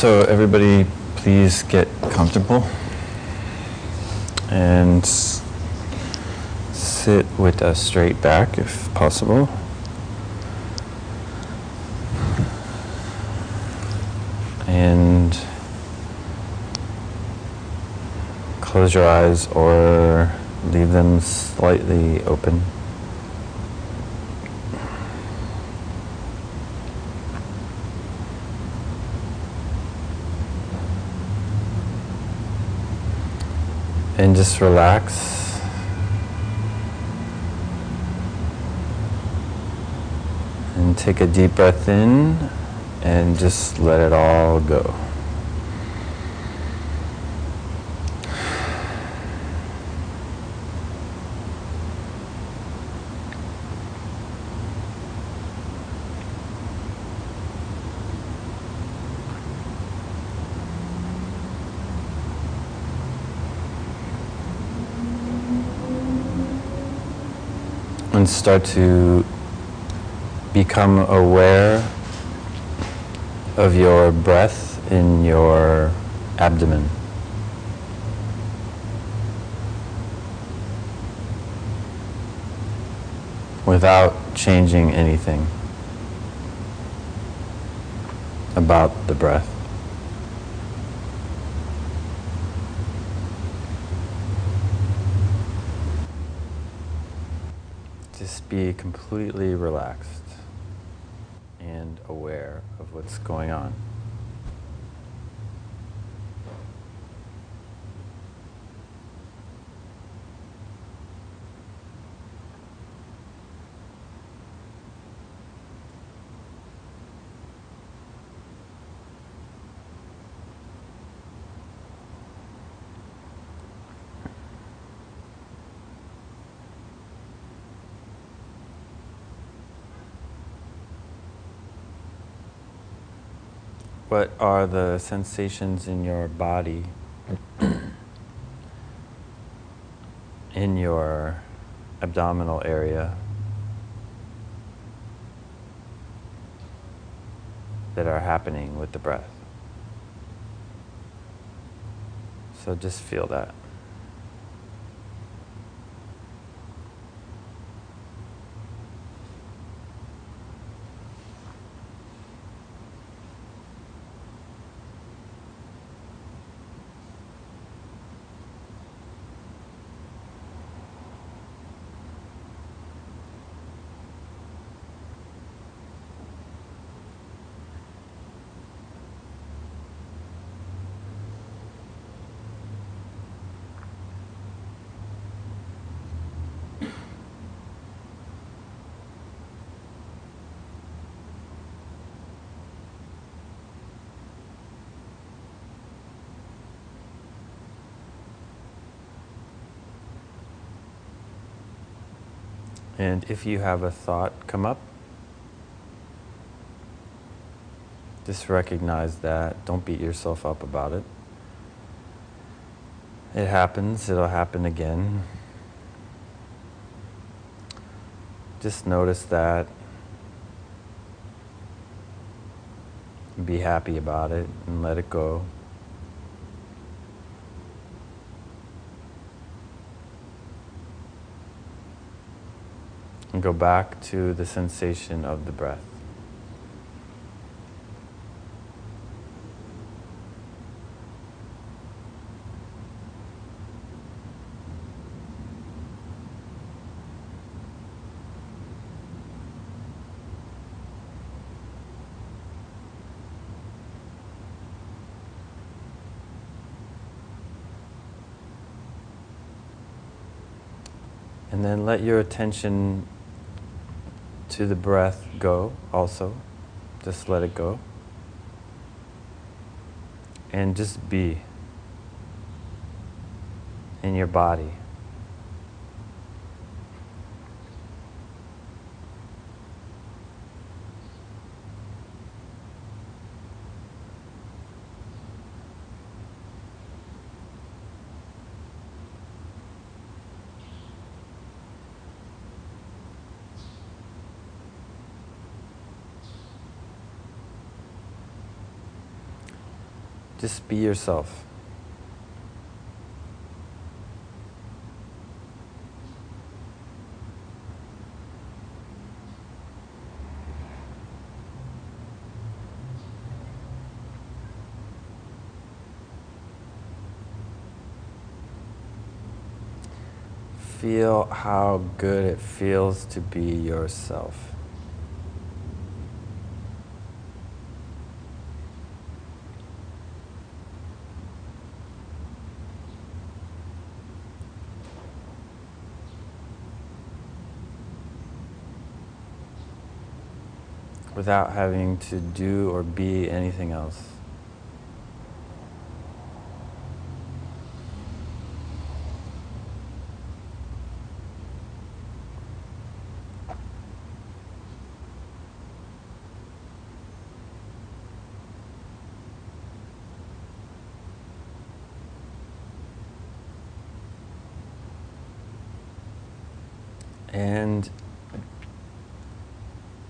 So everybody please get comfortable and sit with a straight back if possible. And close your eyes or leave them slightly open. And just relax. And take a deep breath in and just let it all go. And start to become aware of your breath in your abdomen. Without changing anything about the breath. Just be completely relaxed and aware of what's going on. What are the sensations in your body, in your abdominal area, that are happening with the breath? So just feel that. And if you have a thought come up, just recognize that. Don't beat yourself up about it. It happens, it'll happen again. Just notice that. Be happy about it and let it go. And go back to the sensation of the breath. And then let your attention to the breath go also. Just let it go. And just be in your body. Just be yourself. Feel how good it feels to be yourself. Without having to do or be anything else. And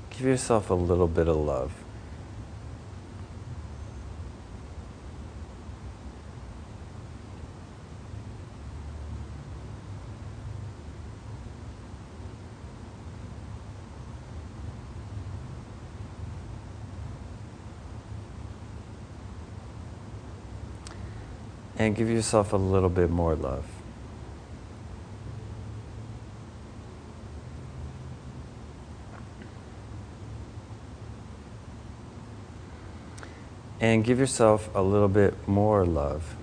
give yourself a little bit of love. And give yourself a little bit more love. And give yourself a little bit more love.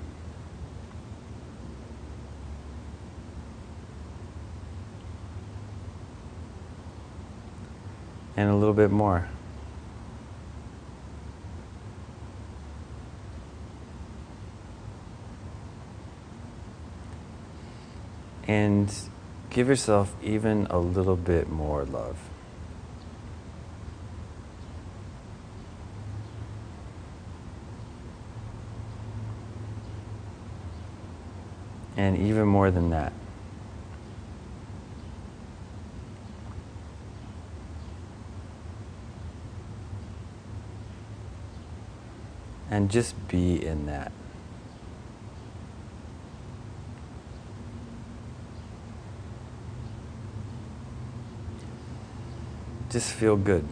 And a little bit more. And give yourself even a little bit more love. And even more than that. And just be in that. Just feel good.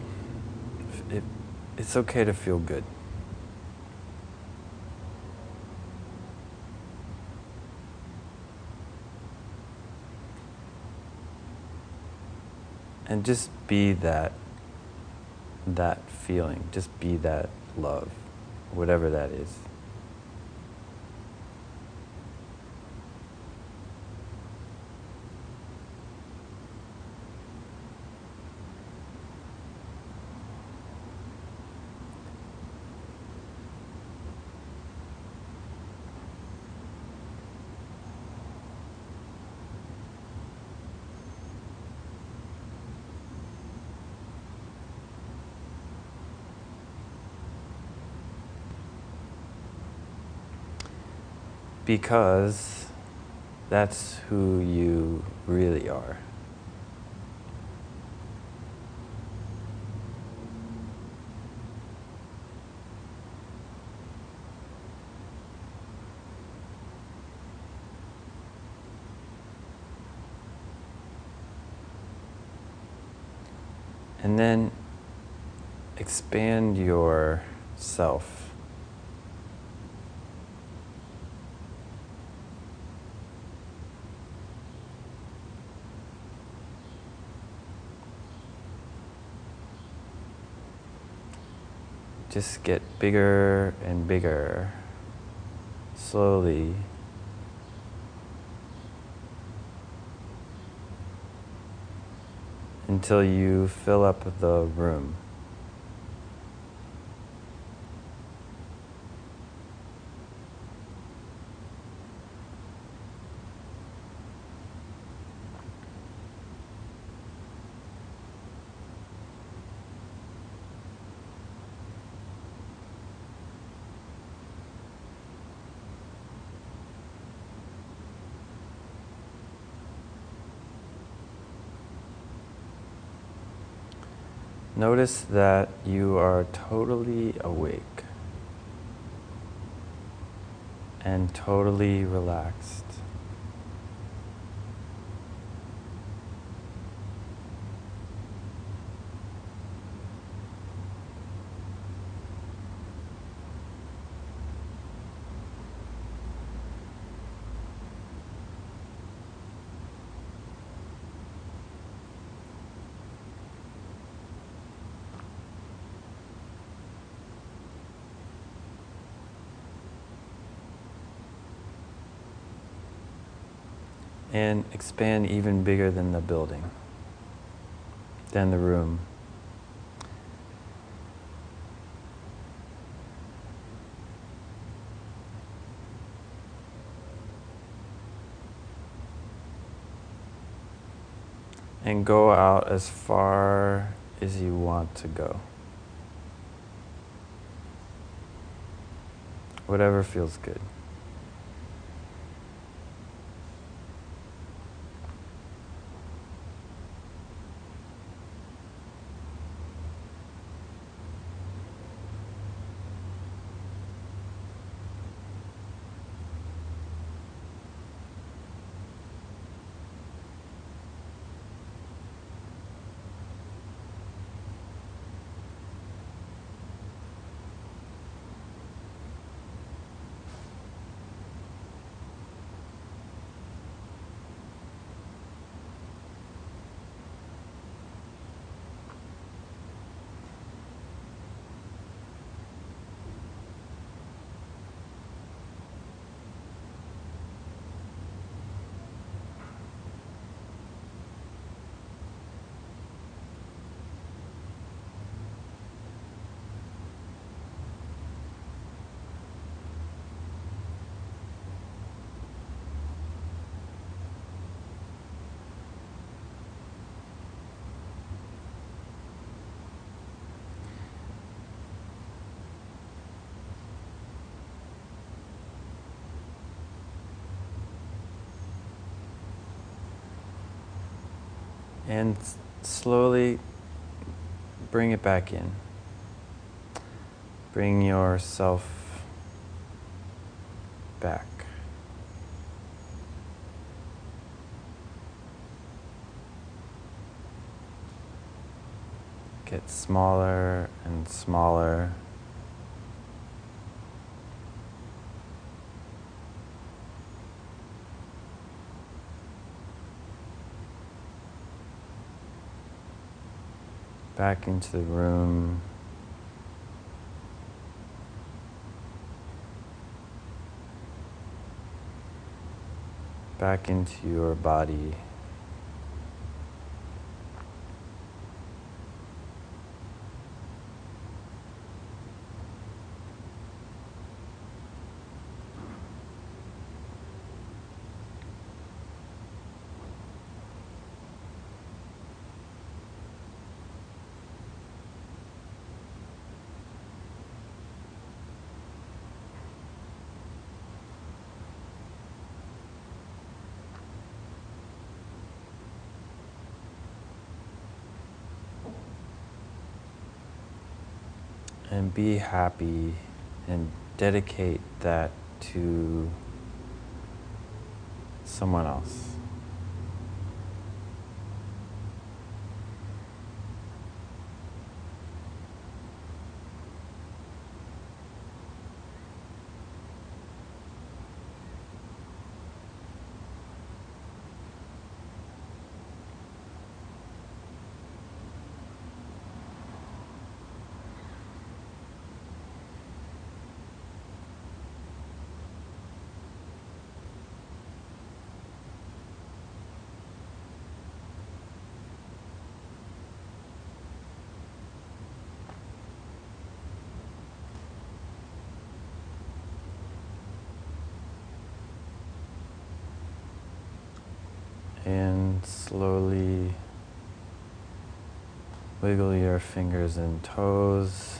It's okay to feel good. And just be that feeling. Just be that love, whatever that is. Because that's who you really are. And then expand yourself. Just get bigger and bigger, slowly. Until you fill up the room. Notice that you are totally awake. and totally relaxed. And expand even bigger than the building, than the room. And go out as far as you want to go. Whatever feels good. And slowly bring it back in. Bring yourself back. Get smaller and smaller. Back into the room. Back into your body. And be happy and dedicate that to someone else. And slowly wiggle your fingers and toes,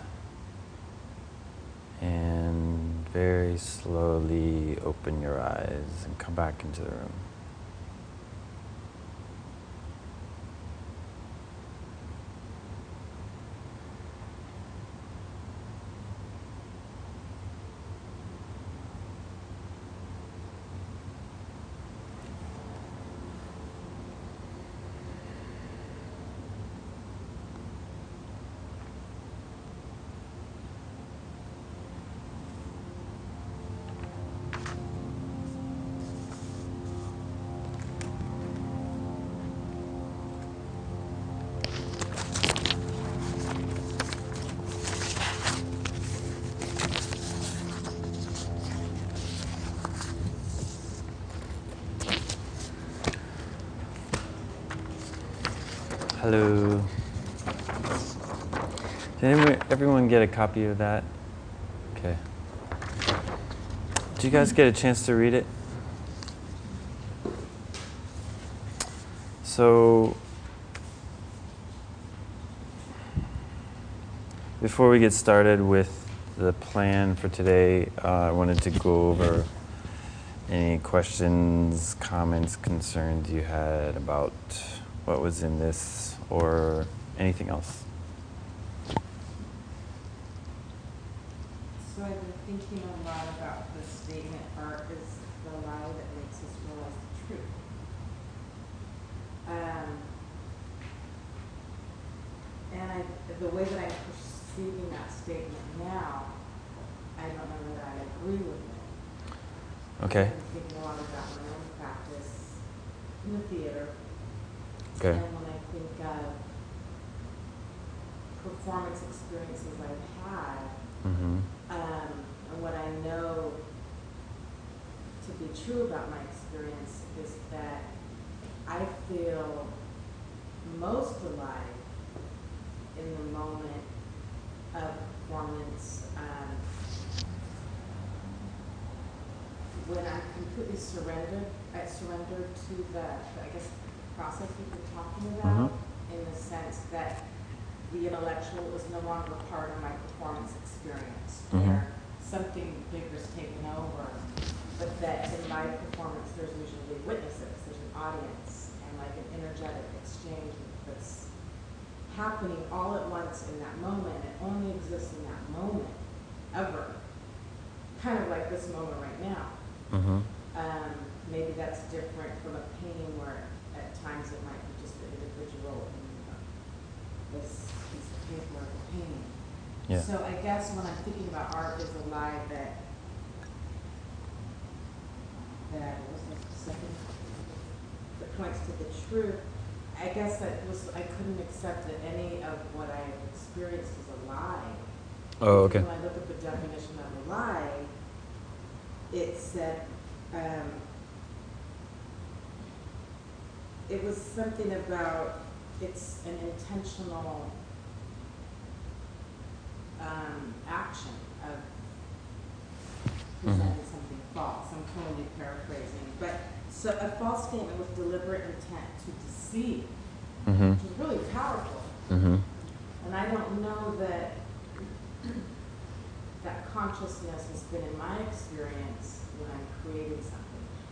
and very slowly open your eyes and come back into the room. Hello. Did everyone get a copy of that? Okay. Did you guys get a chance to read it? So, before we get started with the plan for today, I wanted to go over any questions, comments, concerns you had about what was in this or anything else. So I've been thinking a lot about the statement, art is the lie that makes us realize the truth. The way that I'm perceiving that statement now, I don't know that I agree with it. Okay. I've been thinking a lot about my own practice in the theater. Okay. And when I think of performance experiences I've had, and what I know to be true about my experience is that I feel most alive in the moment of performance, when I'm completely surrendered to the I guess, process that you're talking about, in the sense that the intellectual is no longer part of my performance experience, where something bigger is taken over, but that in my performance there's usually witnesses, there's an audience, and like an energetic exchange that's happening all at once in that moment. It only exists in that moment, ever. Kind of like this moment right now. Maybe that's different from a painting where at times it might be just an individual in this piece of paper or a painting. Yeah. So I guess when I'm thinking about art is a lie that what was the second, that points to the truth. I guess I couldn't accept that any of what I experienced is a lie. Oh, okay. When I look at the definition of a lie, it said, it was something about it's an intentional action of presenting something false. I'm totally paraphrasing, but so a false statement with deliberate intent to deceive, which is really powerful. And I don't know that that consciousness has been in my experience when I'm creating something.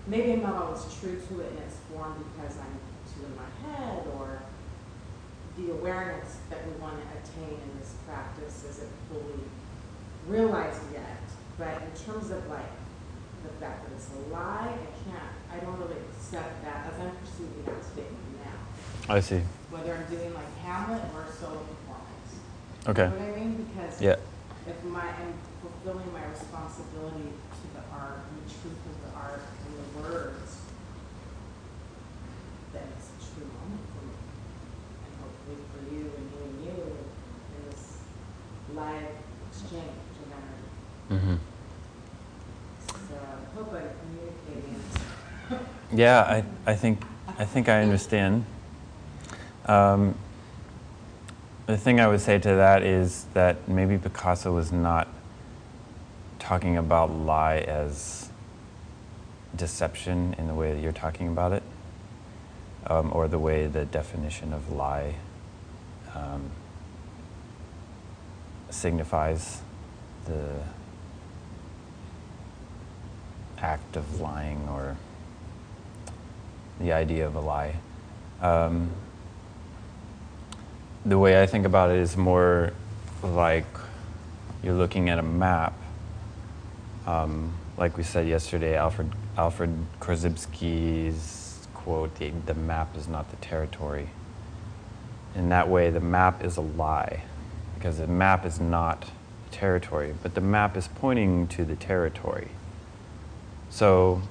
Maybe I'm not always true to it in its form because I'm too in my head, or the awareness that we want to attain in this practice isn't fully realized yet. But in terms of like the fact that it's a lie, I don't really accept that as I'm perceiving that statement now. I see. Whether I'm doing like Hamlet or a solo performance. Okay. You know what I mean? Because if I'm fulfilling my responsibility to the art and the truth of the art and the words, then it's a true moment for me. And hopefully for you and you in this live exchange of energy. So I hope I'm communicating. Yeah, I think I understand. The thing I would say to that is that maybe Picasso was not talking about lie as deception in the way that you're talking about it, or the way the definition of lie signifies the act of lying or the idea of a lie. The way I think about it is more like you're looking at a map. Like we said yesterday, Alfred Korzybski's quote, the map is not the territory. In that way, the map is a lie, because the map is not territory, but the map is pointing to the territory. So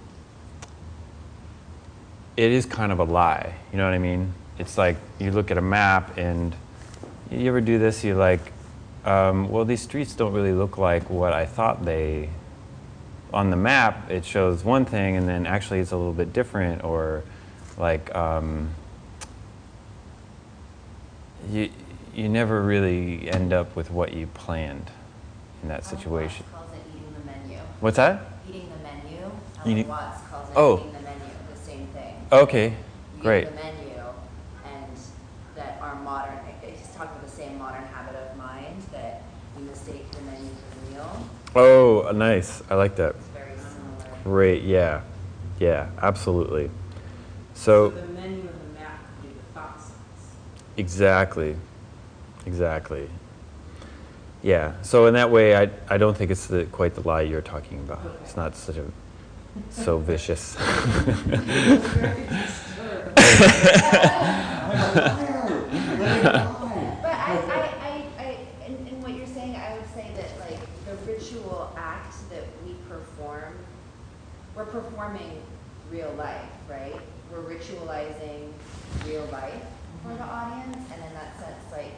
it is kind of a lie, you know what I mean? It's like you look at a map and you ever do this, you're like, well, these streets don't really look like what I thought they, on the map it shows one thing and then actually it's a little bit different, or like, you never really end up with what you planned in that situation. Calls it eating the menu. What's that? Eating the menu. Eating- Watts calls it Oh. eating the menu. The same thing. Okay, You great. eat the menu, and that our modern, he's talking about the same modern habit of mind that we mistake the menu for the meal. Oh, nice. I like that. It's very similar. Great. Yeah. Yeah. Absolutely. So So the menu and the map could be the thought sense. exactly. Exactly. Yeah. So in that way, I don't think it's quite the lie you're talking about. Okay. It's not such a so vicious. But in what you're saying, I would say that like the ritual act that we perform, we're performing real life, right? We're ritualizing real life for the audience, and in that sense, like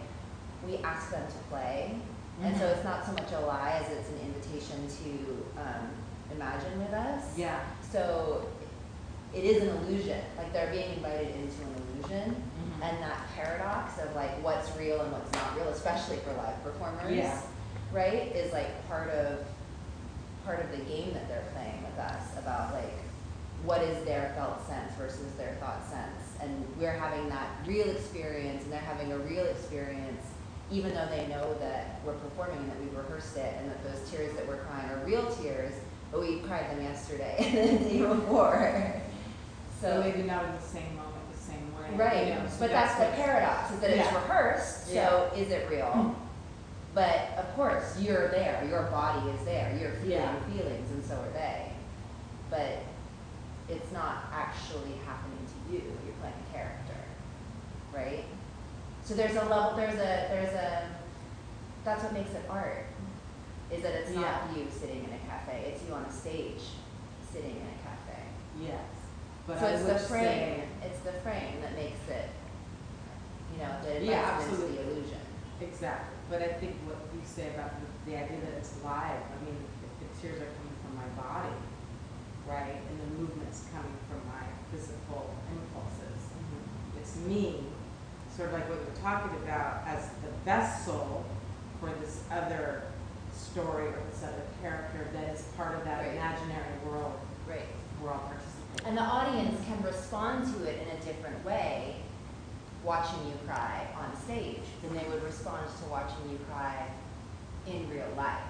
we ask them to play, and so it's not so much a lie as it's an invitation to imagine with us. Yeah. So it is an illusion, like they're being invited into an illusion, and that paradox of like what's real and what's not real, especially for live performers, Yeah. right, is like part of the game that they're playing with us about like what is their felt sense versus their thought sense, and we're having that real experience, and they're having a real experience, even though they know that we're performing and that we rehearsed it, and that those tears that we're crying are real tears, but we cried them yesterday and the day before. So maybe not in the same moment, the same way. Right, You know, so but that's the what- paradox, is that it's Yeah. rehearsed, so Yeah. is it real? But of course, you're there, your body is there, you're feeling Yeah. feelings, and so are they. But it's not actually happening to you, you're playing a character, right? So there's a level, that's what makes it art, is that it's not Yeah. you sitting in a cafe, it's you on a stage, sitting in a cafe. Yes. But So I it's would the frame, say- it's the frame that makes it, you know, that Yeah, invites them into absolutely. the illusion. Exactly, but I think what you say about the idea that it's live, I mean, if the tears are coming from my body, right, and the movement's coming from my physical impulses, it's me, sort of like what we're talking about, as the vessel for this other story or this other character that is part of that Right. imaginary world Right. we're all participating. And the audience can respond to it in a different way, watching you cry on stage, than they would respond to watching you cry in real life.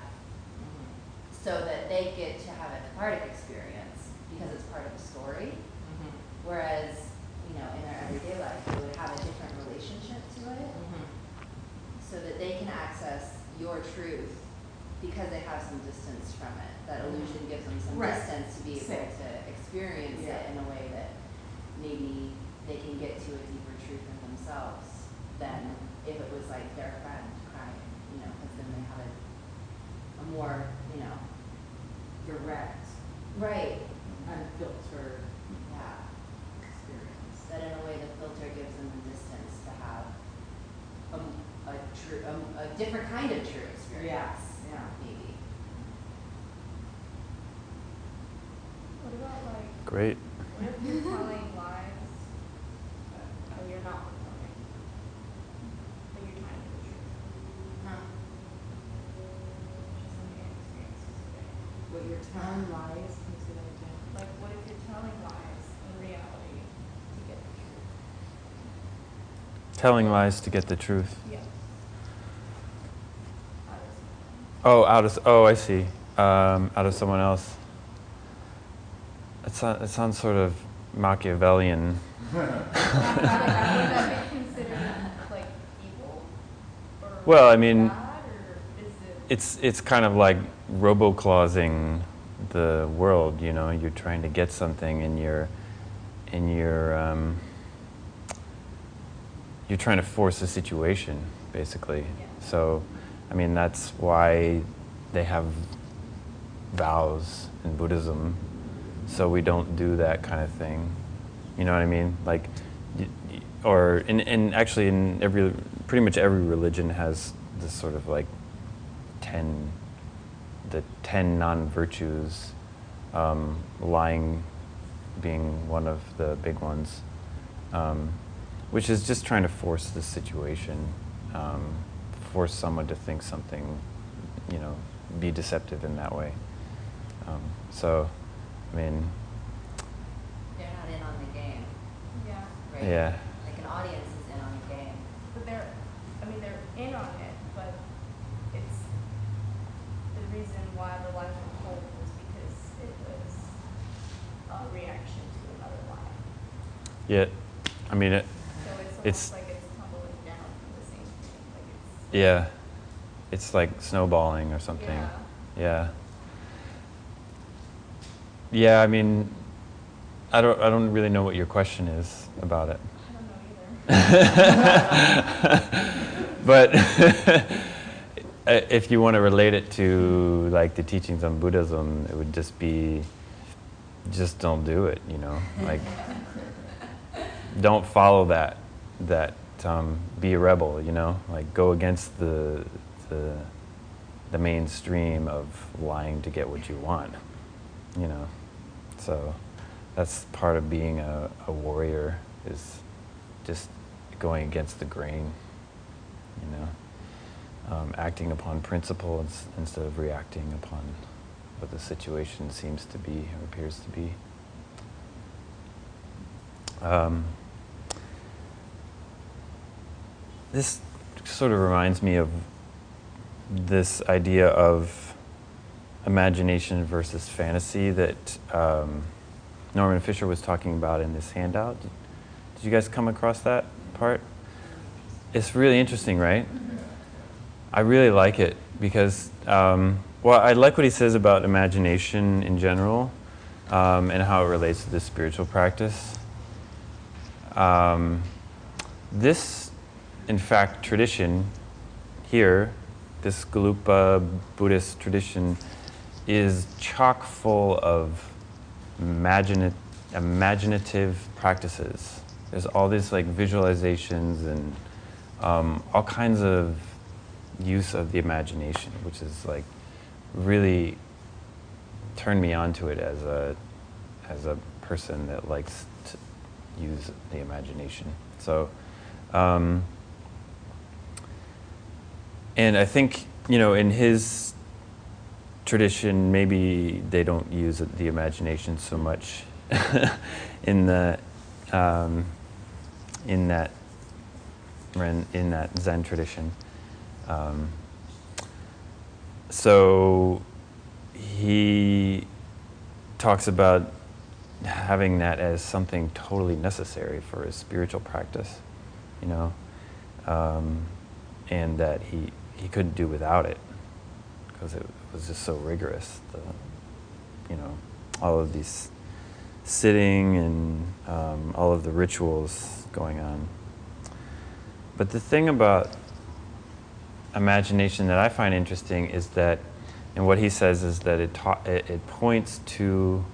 So that they get to have a cathartic experience because it's part of the story. Whereas, you know, in their everyday life, they would have a different relationship to it, so that they can access your truth because they have some distance from it. That illusion gives them some Right. distance to be able Safe. to experience Yeah. it in a way that maybe they can get to a deeper truth in themselves than if it was like their friend crying, you know, because then they have a more, you know, Direct, right, unfiltered yeah. experience. That in a way the filter gives them the distance to have a different kind of true experience. Yeah. Maybe. What about like, Great. what if you're telling lies, and you're not performing, but you're trying to be true? Huh. Which is something I experienced yesterday. What you're telling lies, can you say that again? Like, what if you're telling lies in reality to get the truth? Telling lies to get the truth. Yes. How does I see. Out of someone else. It sounds sort of Machiavellian. would that be considered like evil? Or Well, I mean, bad, or is it? it's kind of like robo-clausing the world. You know, you're trying to get something, and you're trying to force a situation, basically. Yeah. So, I mean, that's why they have vows in Buddhism, so we don't do that kind of thing. You know what I mean? Like, or actually in pretty much every religion has this sort of like the 10 non-virtues, lying being one of the big ones. which is just trying to force the situation, force someone to think something, you know, be deceptive in that way. So, I mean, They're not in on the game, Yeah. right? yeah, Like an audience is in on the game. But they're in on it, but it's the reason why the life was cold was because it was a reaction to another life. yeah, I mean, So it's It's- almost like it's tumbling down from the same thing. Like it's yeah, it's like snowballing or something. Yeah. Yeah. Yeah, I mean, I don't really know what your question is about it. I don't know either. But if you want to relate it to like the teachings on Buddhism, it would just be, just don't do it, you know, like don't follow that, be a rebel, you know, like go against the mainstream of lying to get what you want, you know. So that's part of being a warrior, is just going against the grain, you know, acting upon principle instead of reacting upon what the situation seems to be or appears to be. This sort of reminds me of this idea of imagination versus fantasy that Norman Fisher was talking about in this handout. Did you guys come across that part? It's really interesting, right? I really like it because, well, I like what he says about imagination in general and how it relates to the spiritual practice. This, in fact, tradition here, this Gelugpa Buddhist tradition, is chock full of imaginative practices. There's all these like visualizations and all kinds of use of the imagination, which is like really turned me on to it as a person that likes to use the imagination. So, and I think, you know, in his tradition, maybe they don't use the imagination so much in that Zen tradition. So he talks about having that as something totally necessary for his spiritual practice, you know, and that he couldn't do without it because it was just so rigorous. You know, all of these sitting and all of the rituals going on. But the thing about imagination that I find interesting is that, and what he says is that it points to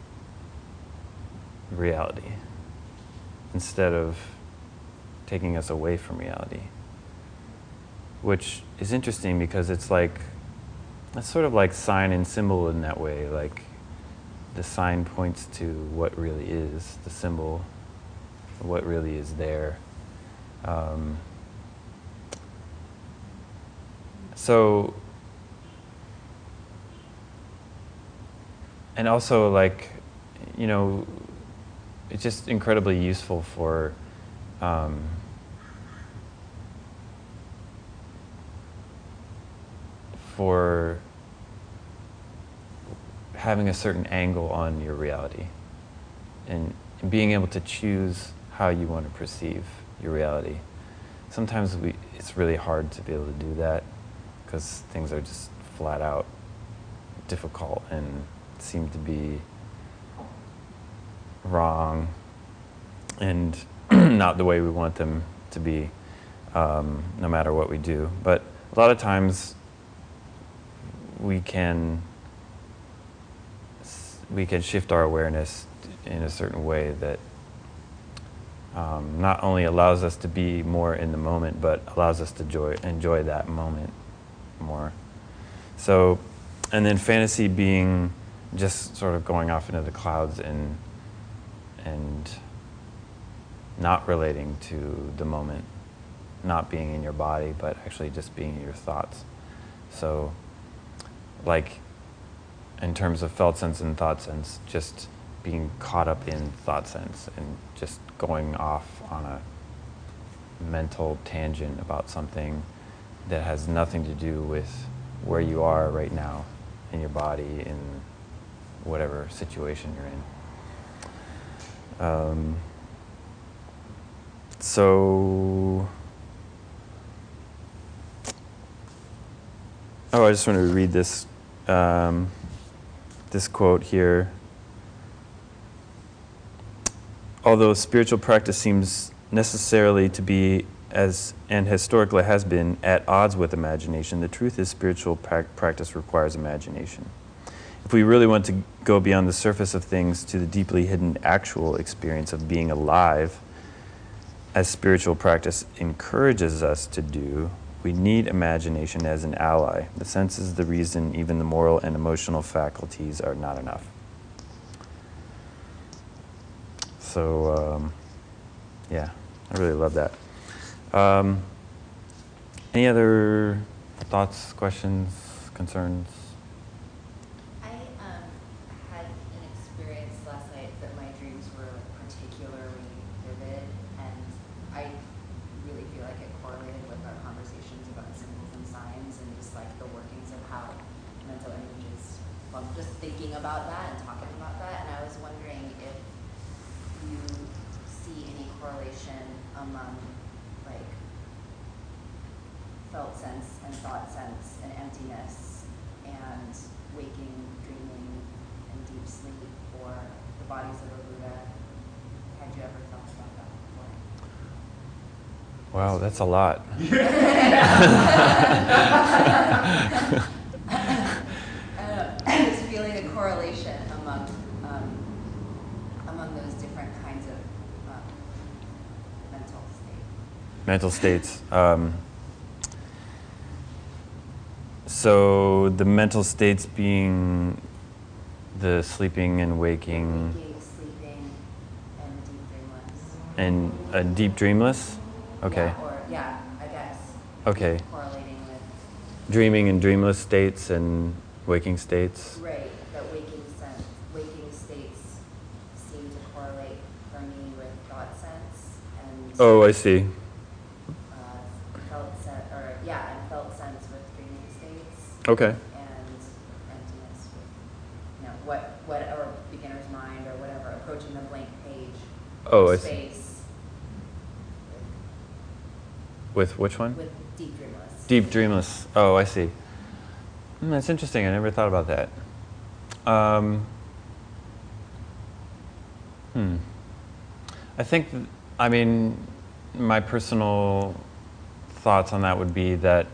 reality instead of taking us away from reality, which is interesting because it's sort of like sign and symbol in that way. Like the sign points to what really is, the symbol, what really is there. So, and also like, you know, it's just incredibly useful for having a certain angle on your reality and being able to choose how you want to perceive your reality. Sometimes it's really hard to be able to do that because things are just flat out difficult and seem to be wrong and not the way we want them to be, no matter what we do. But a lot of times we can shift our awareness in a certain way that not only allows us to be more in the moment, but allows us to enjoy that moment more. So, and then fantasy being just sort of going off into the clouds and not relating to the moment, not being in your body, but actually just being in your thoughts. So, like, in terms of felt sense and thought sense, just being caught up in thought sense and just going off on a mental tangent about something that has nothing to do with where you are right now in your body, in whatever situation you're in. I just wanted to read this this quote here. Although spiritual practice seems necessarily to be, as and historically has been, at odds with imagination, the truth is spiritual practice requires imagination. If we really want to go beyond the surface of things to the deeply hidden actual experience of being alive, as spiritual practice encourages us to do, we need imagination as an ally. The senses, the reason, even the moral and emotional faculties are not enough. So, yeah, I really love that. Any other thoughts, questions, concerns? I had an experience last night that my dreams were particularly vivid, and I really feel like it correlated with our conversations about symbols and signs and just like the workings of how mental images, well, just thinking about that and talking about that. And I was wondering if you see any correlation among like felt sense and thought sense and emptiness and waking, dreaming, and deep sleep, or the bodies of a Buddha. Had you ever thought about that before? Wow, that's a lot. I was feeling a correlation among those different kinds of mental states. Mental states. So the mental states being the sleeping and waking. Waking, sleeping, and deep dreamless. And deep dreamless? Okay. Yeah, I guess. Okay. Correlating with. Dreaming and dreamless states and waking states. Right, that waking states seem to correlate for me with thought sense and. Oh, I see. Felt sense with dreaming states. Okay. And emptiness with, whatever beginner's mind or whatever, approaching the blank page. Oh, I see. Space. With which one? With deep dreamless. Deep dreamless. Oh, I see. That's interesting. I never thought about that. I think, my personal thoughts on that would be that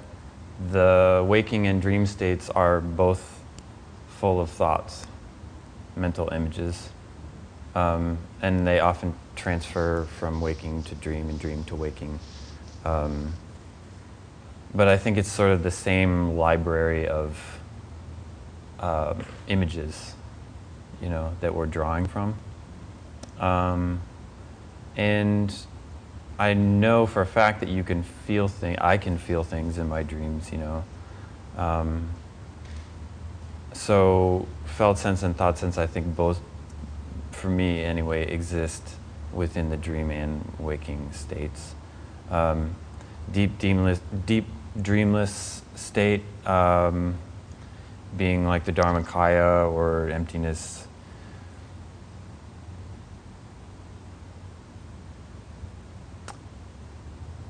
the waking and dream states are both full of thoughts, mental images, and they often transfer from waking to dream and dream to waking. But I think it's sort of the same library of images, that we're drawing from. And I know for a fact that you can feel things. I can feel things in my dreams, So felt sense and thought sense, I think both, for me anyway, exist within the dream and waking states. Deep dreamless state, being like the Dharmakaya or emptiness.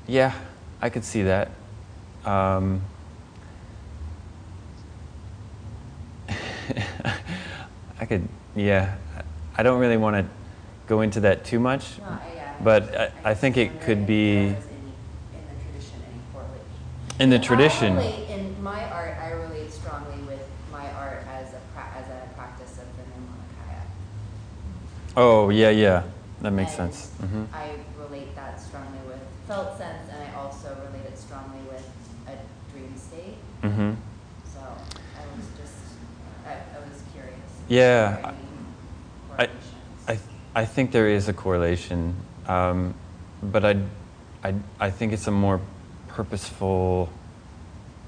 Yeah, I could see that. I could, yeah. I don't really want to go into that too much, but I think it could be In the tradition, any correlation. in the tradition. In my art, I relate strongly with my art as a practice of the Nirmanakaya. Oh, yeah. That makes sense. Mm-hmm. I relate that strongly with felt sense, and I also relate it strongly with a dream state. Mm-hmm. So I was curious. Yeah, Are there any I correlations? think there is a correlation. but I think it's a more purposeful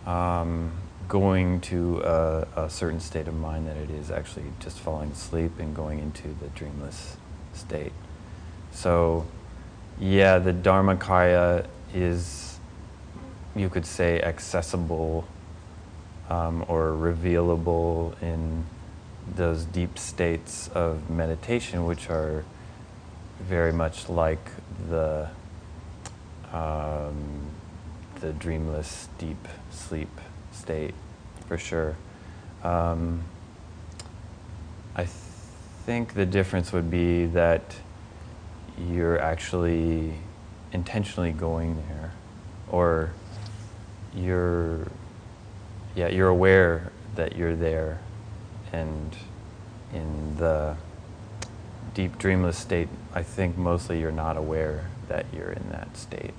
going to a certain state of mind than it is actually just falling asleep and going into the dreamless state. So, yeah, the Dharmakaya is, you could say, accessible or revealable in those deep states of meditation, which are very much like the dreamless deep sleep state, for sure. I think the difference would be that you're actually intentionally going there, or you're aware that you're there, and in the deep dreamless state, I think mostly you're not aware that you're in that state.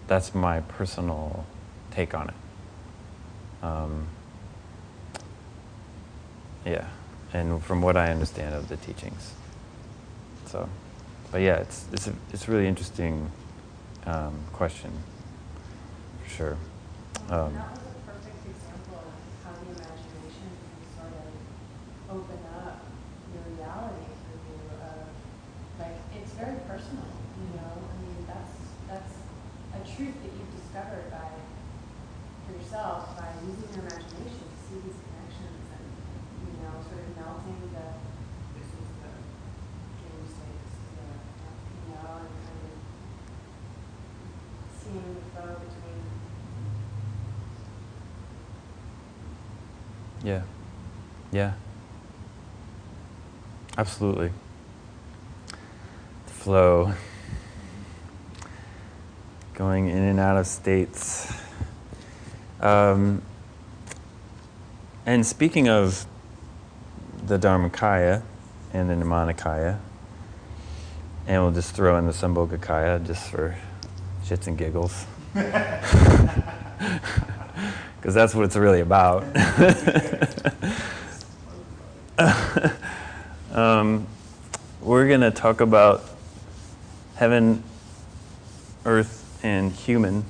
That's my personal take on it. Yeah, and from what I understand of the teachings. So, but yeah, it's a really interesting question, for sure. That was a perfect example of how the imagination can sort of open up your reality for you. Like, it's very personal, you know. I mean, that's a truth that you've discovered for yourself by using your imagination to see these connections and, you know, sort of melting this is the dream state, this is the, you know, and kind of seeing the flow between. Yeah. Yeah. Absolutely. The flow. Going in and out of states. And speaking of the Dharmakaya and the Nirmanakaya, and we'll just throw in the Sambhogakaya just for shits and giggles. Because that's what it's really about. We're going to talk about heaven, earth, and human.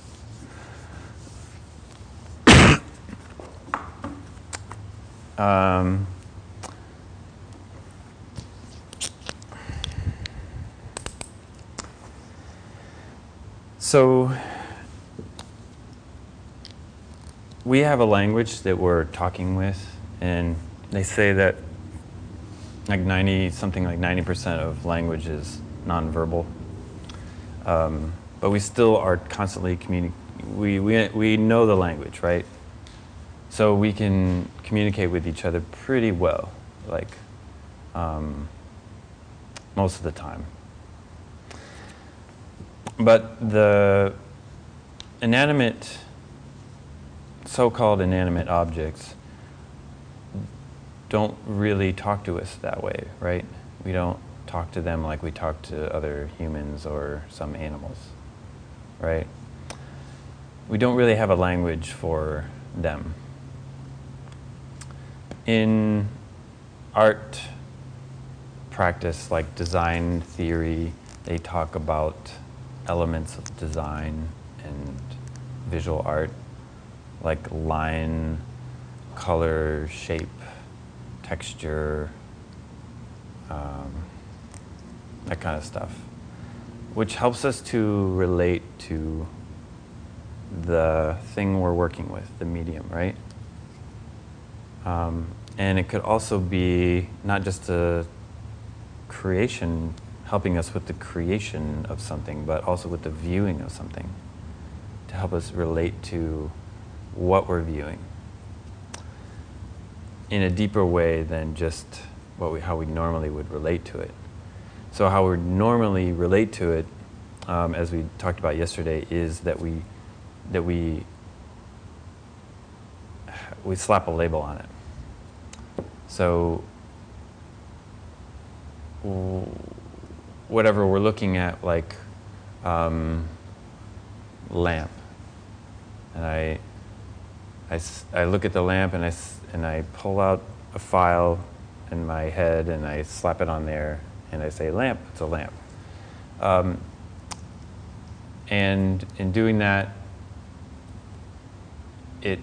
So we have a language that we're talking with, and they say that like 90% of language is nonverbal. But we still are constantly we know the language, right? So we can communicate with each other pretty well, like most of the time. But the so-called inanimate objects don't really talk to us that way, right? We don't talk to them like we talk to other humans or some animals, right? We don't really have a language for them. In art practice, like design theory, they talk about elements of design and visual art, like line, color, shape, texture, that kind of stuff, which helps us to relate to the thing we're working with, the medium, right? And it could also be not just a creation, helping us with the creation of something, but also with the viewing of something, to help us relate to what we're viewing in a deeper way than just how we normally would relate to it. So how we normally relate to it, as we talked about yesterday, is that we slap a label on it. So whatever we're looking at, like lamp, and I look at the lamp and I pull out a file in my head and I slap it on there and I say lamp, it's a lamp. And in doing that, it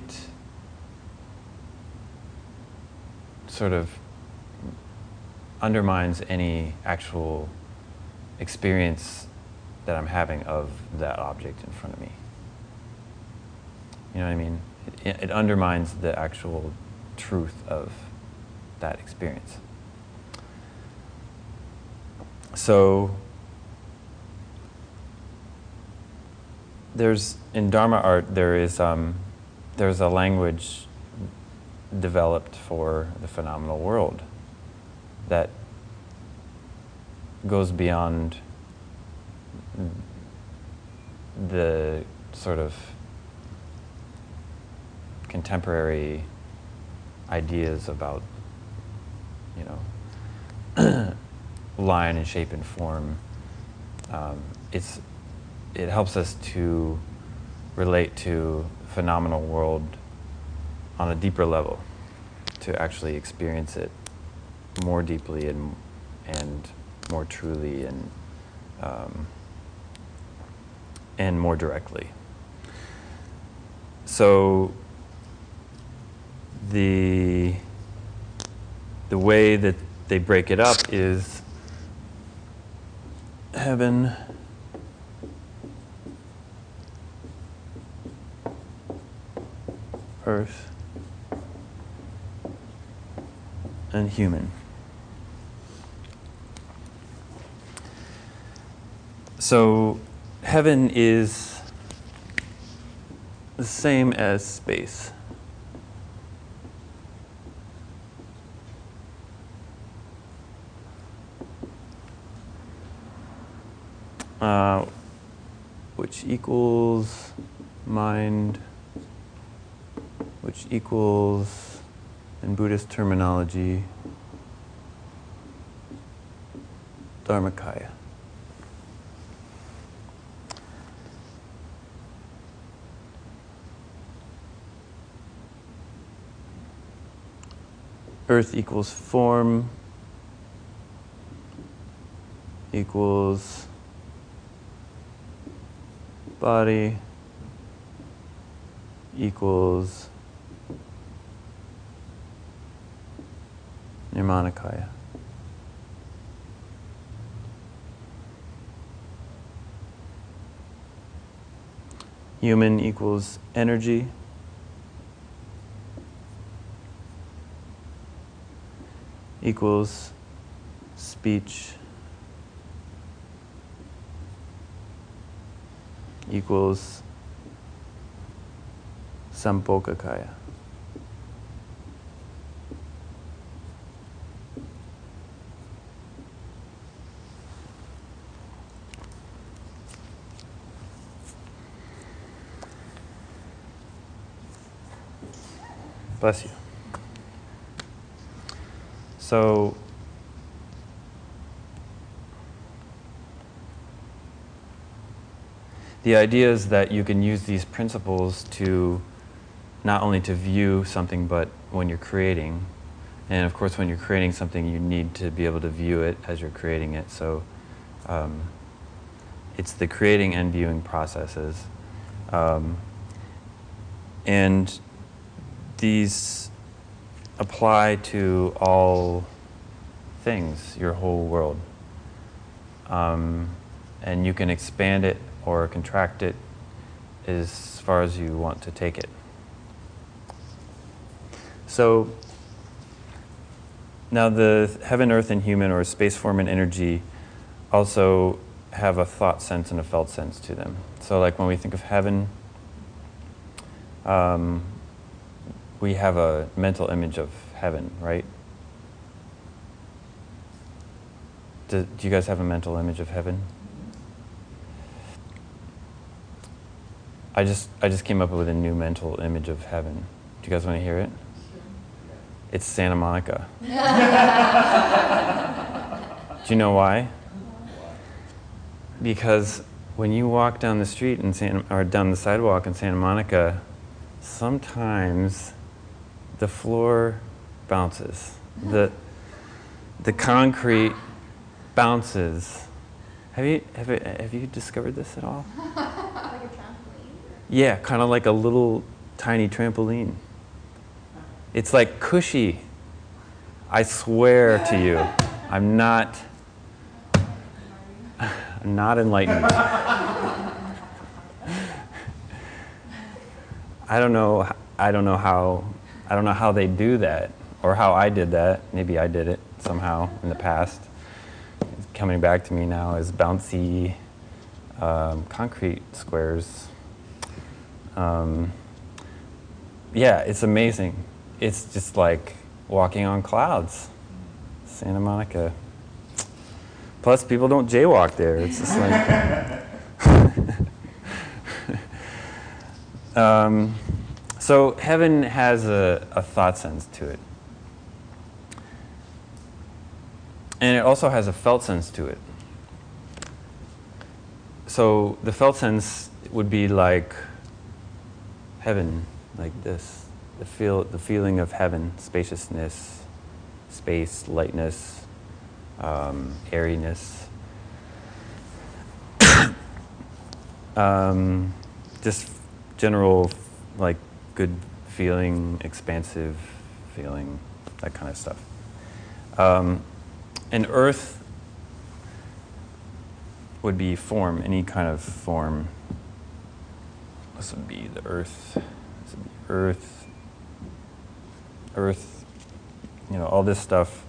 sort of undermines any actual experience that I'm having of that object in front of me. You know what I mean? It undermines the actual truth of that experience. So in Dharma art, there's a language developed for the phenomenal world that goes beyond the sort of contemporary ideas about, you know, line and shape and form. It helps us to relate to the phenomenal world on a deeper level, to actually experience it more deeply and more truly and more directly. So the way that they break it up is heaven, earth, and human. So heaven is the same as space. Which equals mind, which equals, in Buddhist terminology, Dharmakaya. Earth equals form, equals body, equals Nirmanakaya. Human equals energy, equals speech, equals Sambhogakaya. Bless you. So, the idea is that you can use these principles to not only to view something, but when you're creating. And of course, when you're creating something, you need to be able to view it as you're creating it. So it's the creating and viewing processes. And these apply to all things, your whole world. And you can expand it or contract it as far as you want to take it. So now the heaven, earth, and human, or space, form, and energy also have a thought sense and a felt sense to them. So like when we think of heaven, we have a mental image of heaven, right? Do you guys have a mental image of heaven? I just came up with a new mental image of heaven. Do you guys want to hear it? It's Santa Monica. Do you know why? Because when you walk down the street or down the sidewalk in Santa Monica, sometimes the floor bounces. The concrete bounces Have you discovered this at all? Like a trampoline? Yeah, kind of like a little tiny trampoline. It's like cushy. I swear to you, I'm not enlightened. I don't know how they do that, or how I did that. Maybe I did it somehow in the past. It's coming back to me now as bouncy concrete squares. Yeah, it's amazing. It's just like walking on clouds. Santa Monica. Plus, people don't jaywalk there. It's just like... So heaven has a thought sense to it. And it also has a felt sense to it. So the felt sense would be like heaven, like this. The feeling of heaven, spaciousness, space, lightness, airiness. Just general, like, good feeling, expansive feeling, that kind of stuff. And earth would be form, any kind of form. This would be the earth. This would be earth, all this stuff,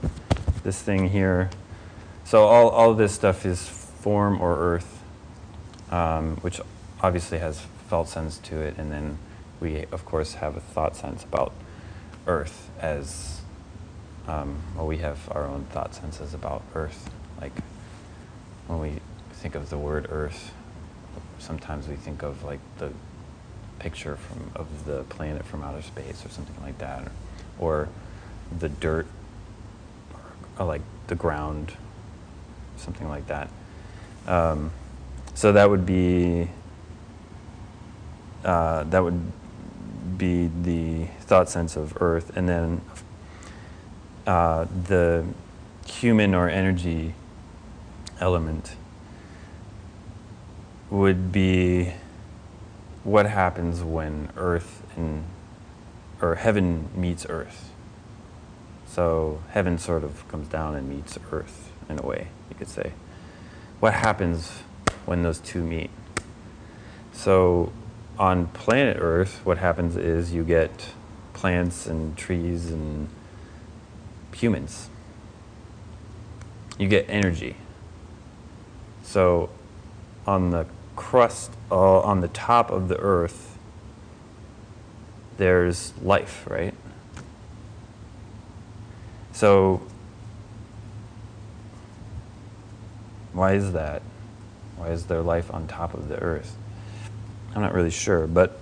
this thing here. So all this stuff is form or earth, which obviously has felt sense to it, and then we, of course, have a thought sense about earth as, we have our own thought senses about earth. Like, when we think of the word earth, sometimes we think of, like, the picture of the planet from outer space or something like that, or the dirt, or like the ground, something like that. So that would be the thought sense of earth, and then the human or energy element would be what happens when or heaven meets earth. So heaven sort of comes down and meets earth, in a way, you could say. What happens when those two meet? So on planet Earth, what happens is you get plants and trees and humans. You get energy. So on the crust, on the top of the Earth, there's life, right? So why is that? Why is there life on top of the Earth? I'm not really sure, but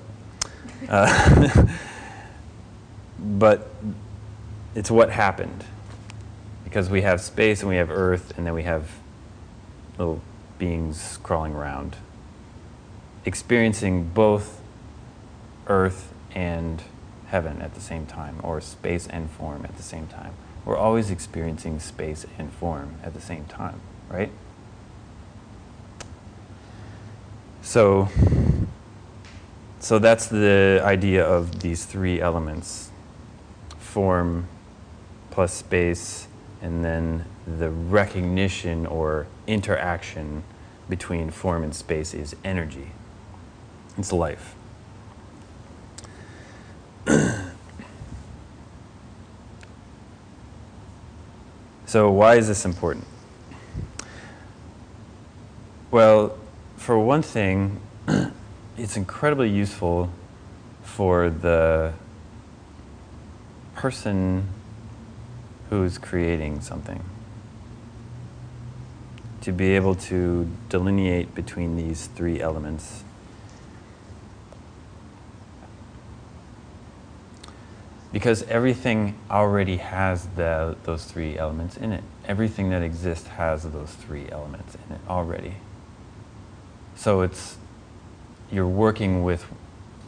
but it's what happened. Because we have space and we have Earth, and then we have little beings crawling around, experiencing both Earth and heaven at the same time, or space and form at the same time. We're always experiencing space and form at the same time, right? So that's the idea of these three elements: form plus space, and then the recognition or interaction between form and space is energy. It's life. So why is this important? Well, for one thing, it's incredibly useful for the person who's creating something to be able to delineate between these three elements. Because everything already has those three elements in it. Everything that exists has those three elements in it already. So you're working with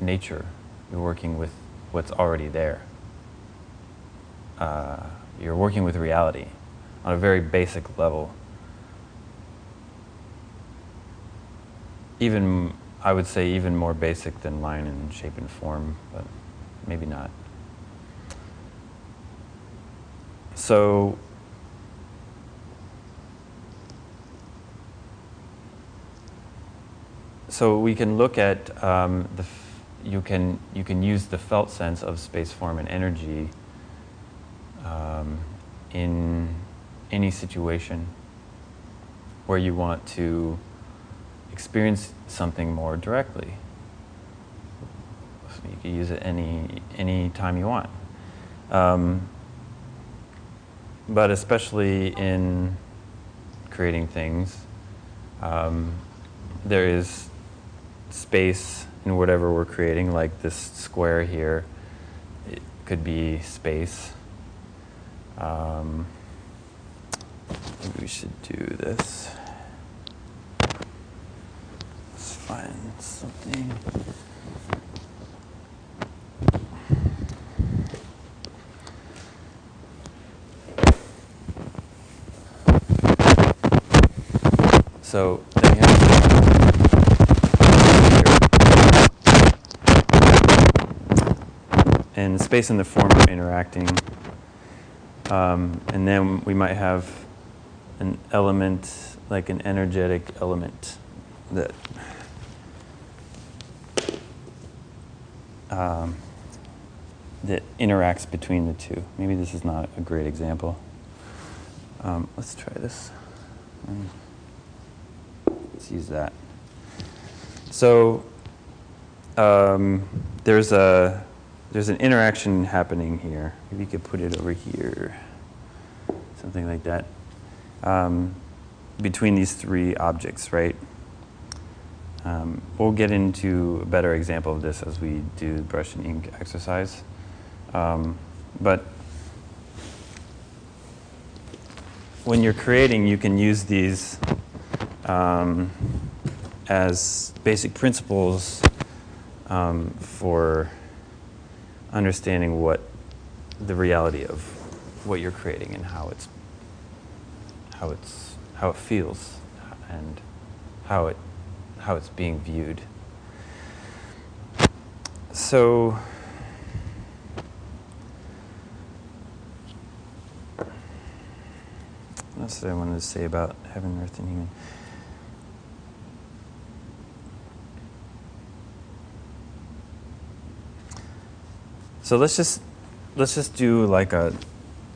nature. You're working with what's already there. You're working with reality on a very basic level. even, I would say, even more basic than line and shape and form, but maybe not. So we can look at you can use the felt sense of space, form, and energy in any situation where you want to experience something more directly. So you can use it any time you want. But especially in creating things, there is space in whatever we're creating, like this square here. It could be space. Maybe we should do this. Let's find something. So then you have and the space and the form are interacting. And then we might have an element, like an energetic element that that interacts between the two. Maybe this is not a great example. Let's try this. Let's use that. So there's an interaction happening here. Maybe you could put it over here, something like that, between these three objects, right? We'll get into a better example of this as we do the brush and ink exercise. But when you're creating, you can use these as basic principles for understanding what the reality of what you're creating and how it feels and how it's being viewed. So that's what I wanted to say about heaven, earth, and human. So let's just do like a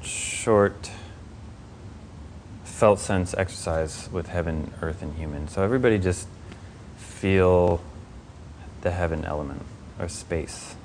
short felt sense exercise with heaven, earth, and human. So everybody just feel the heaven element or space.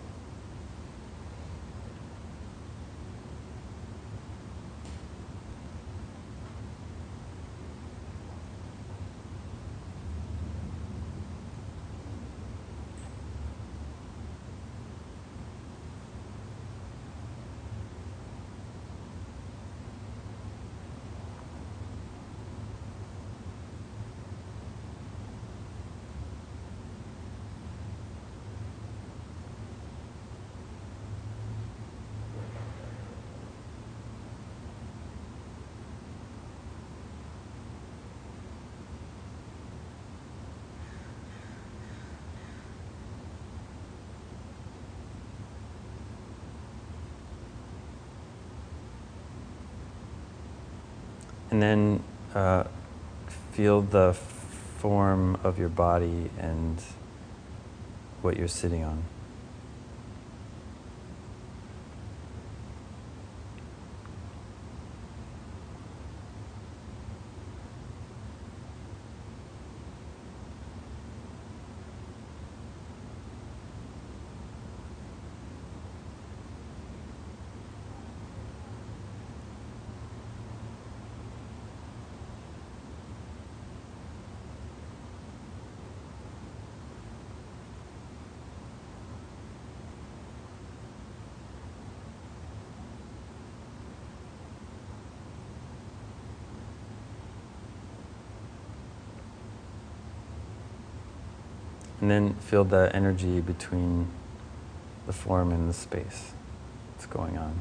And then feel the form of your body and what you're sitting on. And then feel the energy between the form and the space that's going on.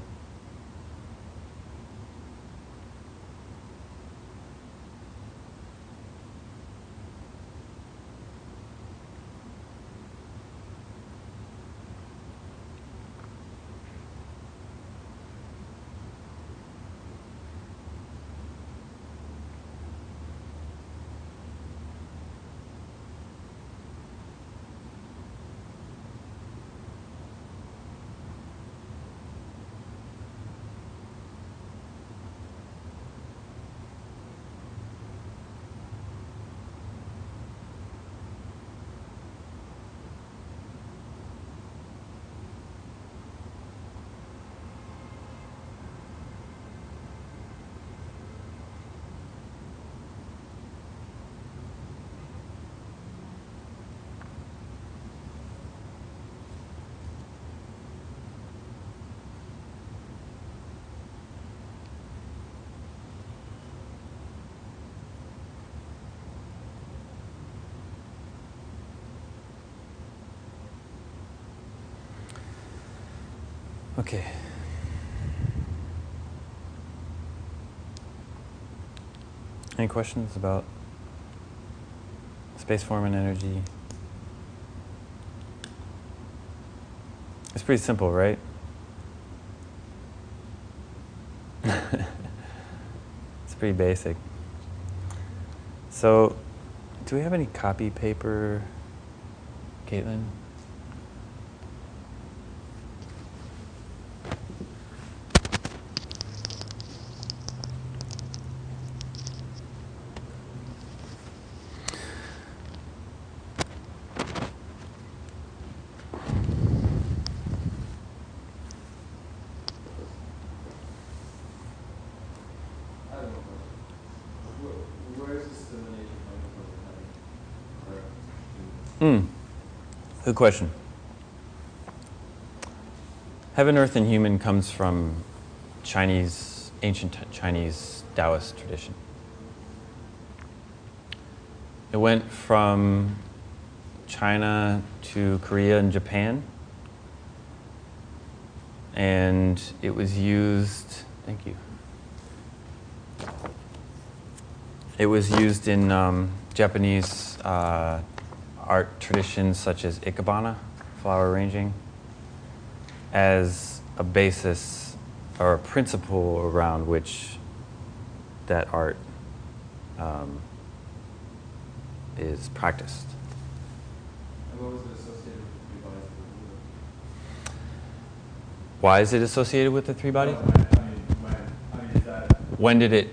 Okay. Any questions about space, form, and energy? It's pretty simple, right? It's pretty basic. So, do we have any copy paper, Caitlin? Good question. Heaven, earth, and human comes from ancient Chinese Taoist tradition. It went from China to Korea and Japan, and it was used, thank you. It was used in Japanese art traditions such as ikebana, flower arranging, as a basis or a principle around which that art is practiced. And what was it associated with the three bodies of the Buddha? Why is it associated with the three bodies? Is that... When did it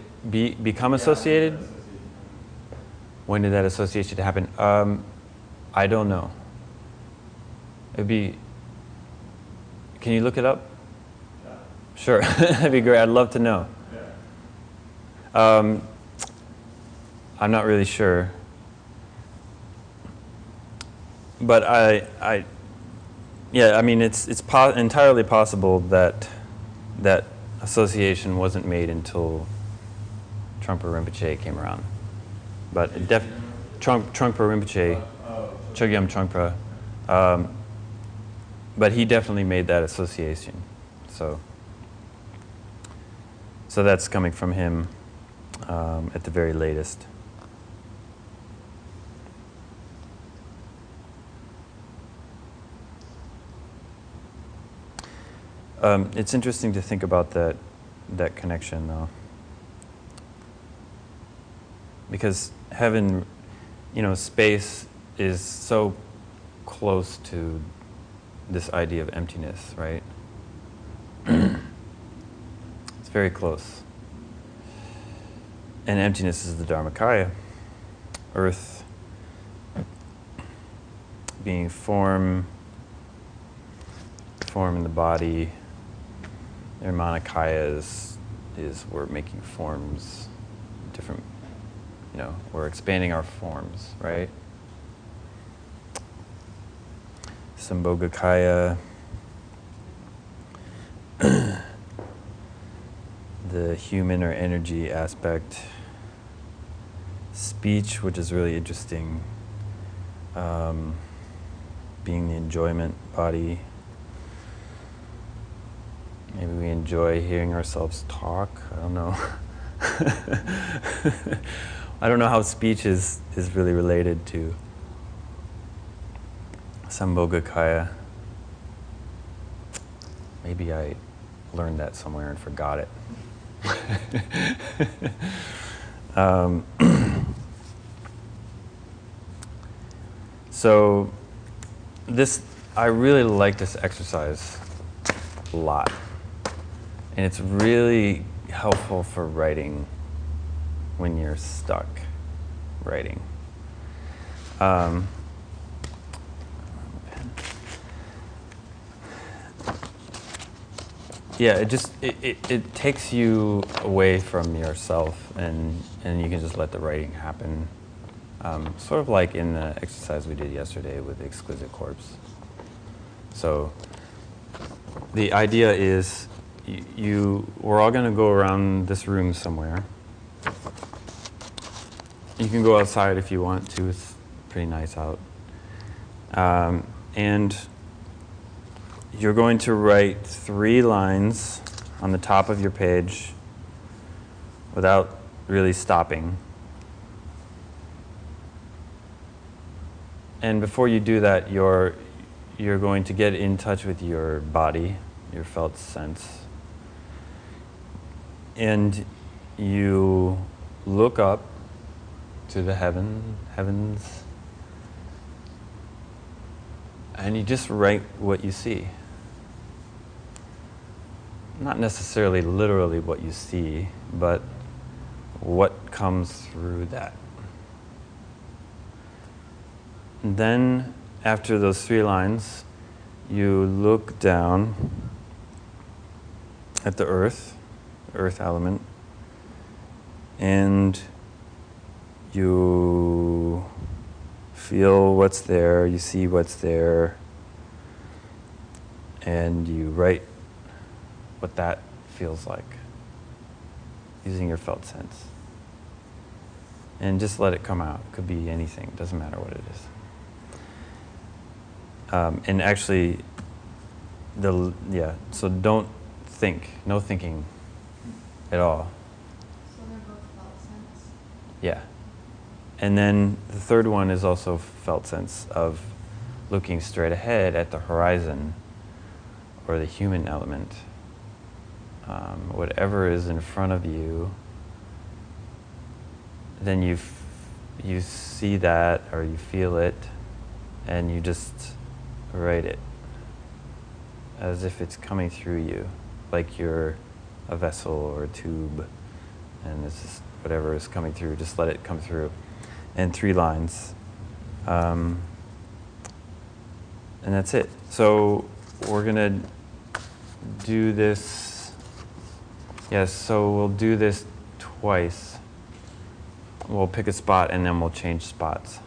become associated? Yeah, When did that association happen? I don't know. It'd be. Can you look it up? Yeah. Sure, that'd be great. I'd love to know. Yeah. I'm not really sure, but yeah. I mean, it's entirely possible that that association wasn't made until Trungpa Rinpoche came around, but Trungpa Rinpoche. Chogyam Trungpa, but he definitely made that association. So that's coming from him at the very latest. It's interesting to think about that connection, though, because heaven, space is so close to this idea of emptiness, right? It's very close. And emptiness is the Dharmakaya. Earth being form in the body. Nirmanakaya is we're making forms, different, we're expanding our forms, right? Sambhogakaya, the human or energy aspect. Speech, which is really interesting, being the enjoyment body. Maybe we enjoy hearing ourselves talk. I don't know. I don't know how speech is really related to Sambhogakaya. Maybe I learned that somewhere and forgot it. So I really like this exercise a lot. And it's really helpful for writing when you're stuck writing. Yeah, it takes you away from yourself, and you can just let the writing happen. Sort of like in the exercise we did yesterday with the exquisite corpse. So the idea is we're all going to go around this room somewhere. You can go outside if you want to. It's pretty nice out. And you're going to write 3 lines on the top of your page without really stopping. And before you do that, you're going to get in touch with your body, your felt sense. And you look up to the heavens, and you just write what you see. Not necessarily literally what you see, but what comes through that. And then, after those 3 lines, you look down at the earth element, and you feel what's there, you see what's there, and you write what that feels like using your felt sense. And just let it come out. It could be anything, doesn't matter what it is. And actually, so don't think, no thinking at all. So they're both felt sense? Yeah. And then the third one is also felt sense of looking straight ahead at the horizon or the human element. Whatever is in front of you, then you see that or you feel it, and you just write it as if it's coming through you, like you're a vessel or a tube, and it's just whatever is coming through, just let it come through. And 3 lines. And that's it. So we're going to do this. Yes, so we'll do this twice. We'll pick a spot and then we'll change spots.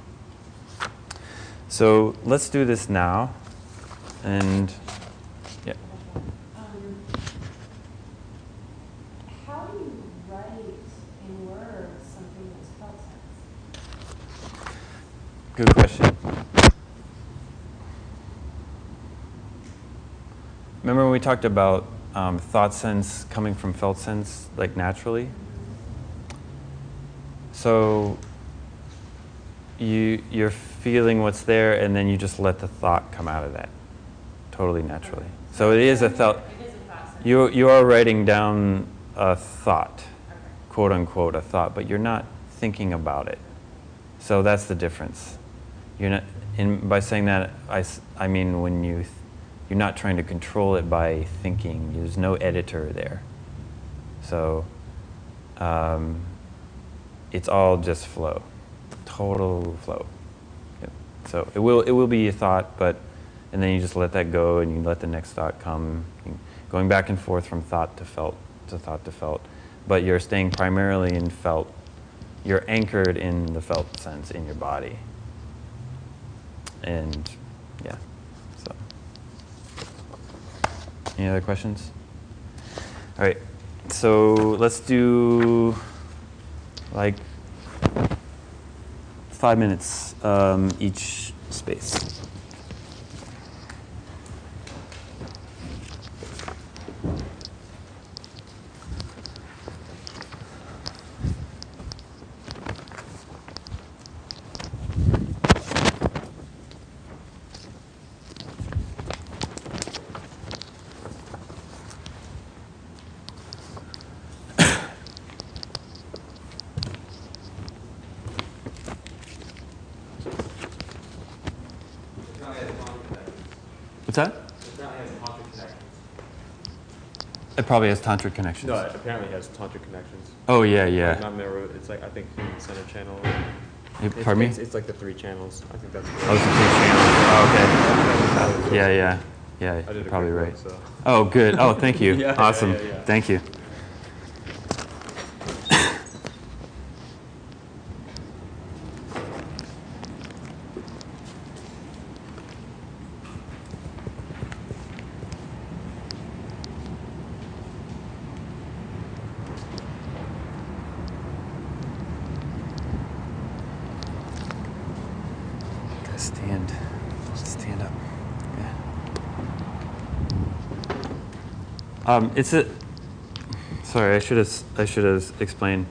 So let's do this now. And yeah. How do you write in words something that's felt sense? Good question. Remember when we talked about thought sense coming from felt sense, like naturally? So you're feeling what's there, and then you just let the thought come out of that, totally naturally. So it is a thought. It is a thought sense. You are writing down a thought, Okay. quote unquote, a thought, but you're not thinking about it. So that's the difference. You're not. By saying that, I mean when you're not trying to control it by thinking. There's no editor there. So it's all just flow, total flow. Yep. So it will be a thought, and then you just let that go, and you let the next thought come, going back and forth from thought to felt to thought to felt. But you're staying primarily in felt. You're anchored in the felt sense in your body. And yeah, so. Any other questions? All right, so let's do like 5 minutes each space. What's that? Apparently has tantric connections. It probably has tantric connections. No, it apparently has tantric connections. Oh yeah, yeah. Not Marut. It's like I think human center channel. Pardon me? It's like the 3 channels. I think that's. Oh, it's a 2 channels. Oh, okay. Yeah. I did You're a probably quick right. look, so. Oh, good. Oh, thank you. Yeah, Awesome. yeah. Thank you. Stand up. Yeah. It's a. Sorry, I should have explained.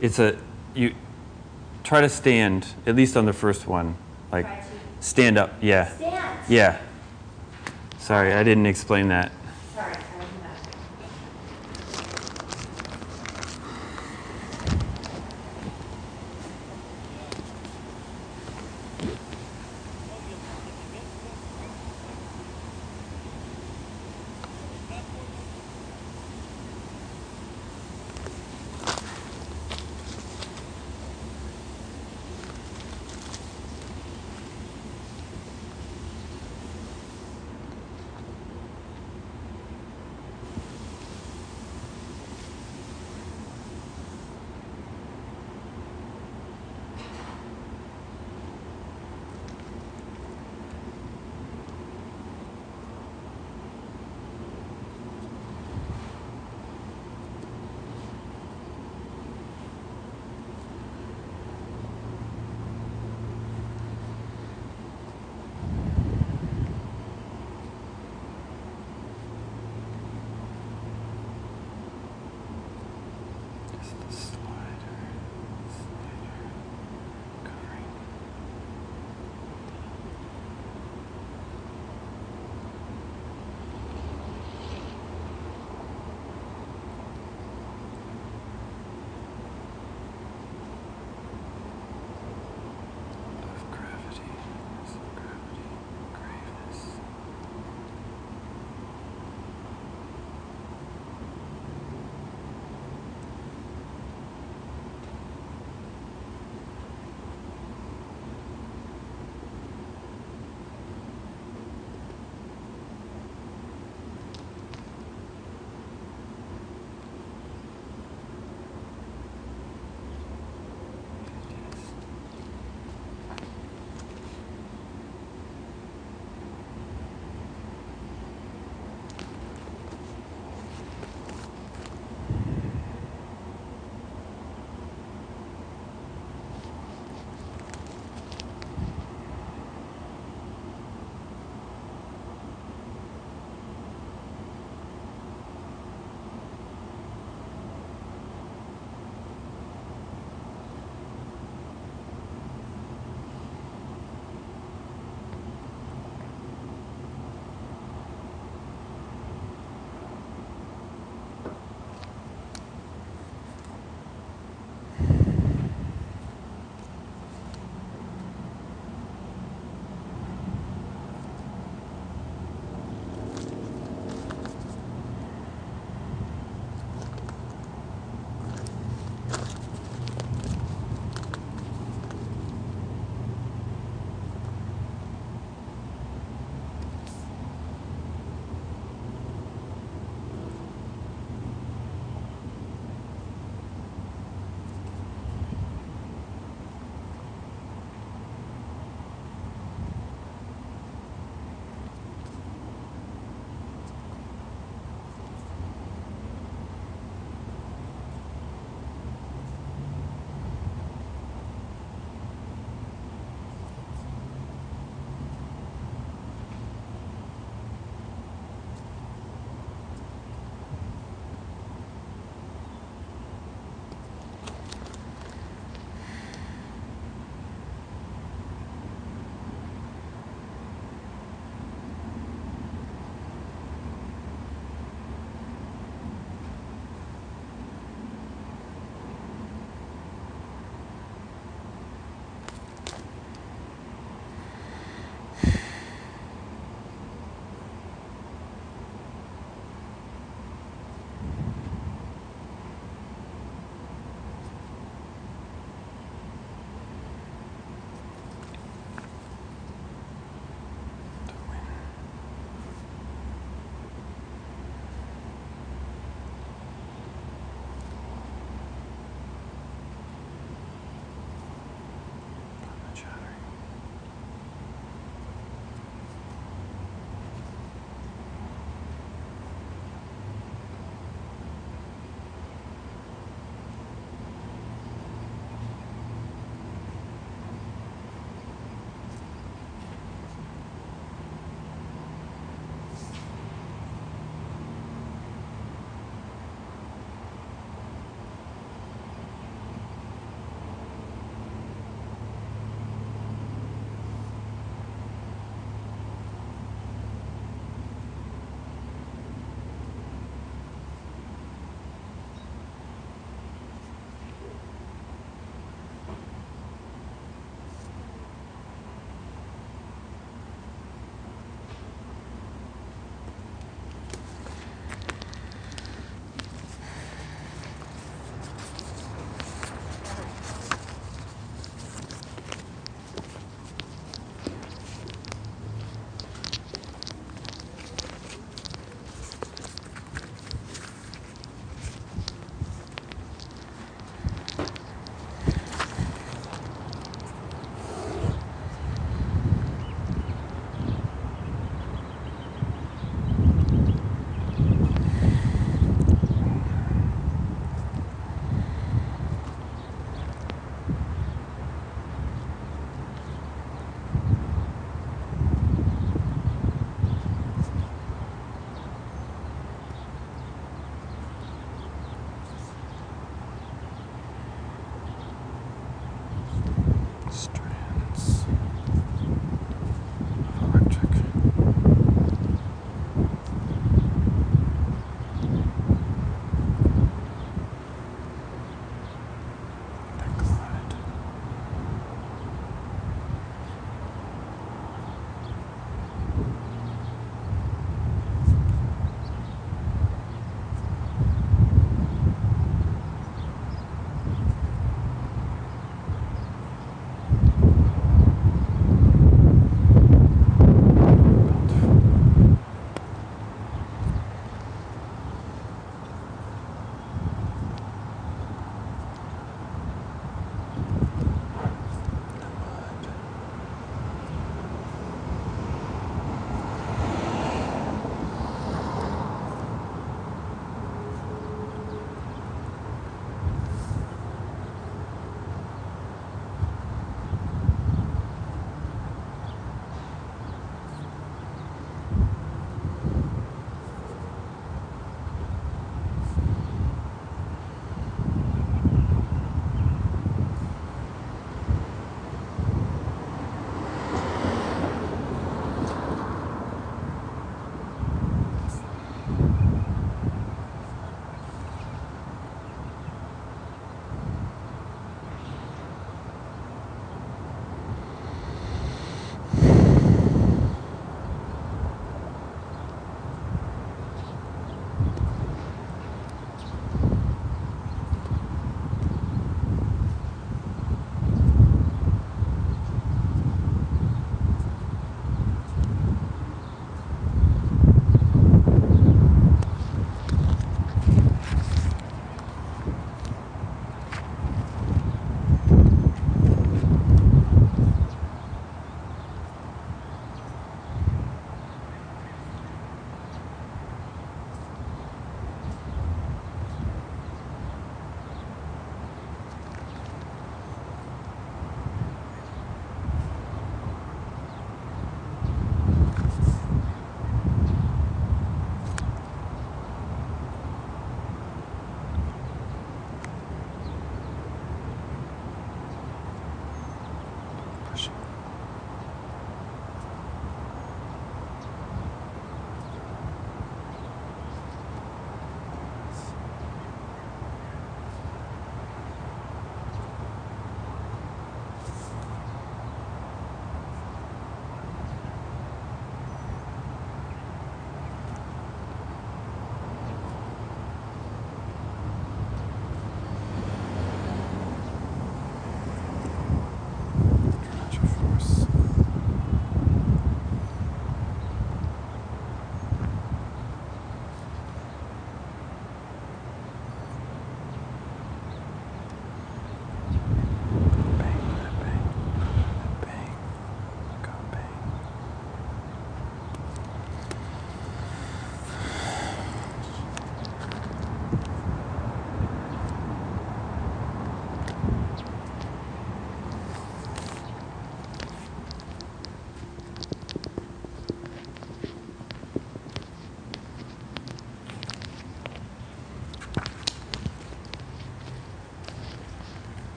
It's a you try to stand at least on the first one, like Try to stand up. Yeah. stand. Yeah. Sorry, I didn't explain that. Sorry, I wasn't that.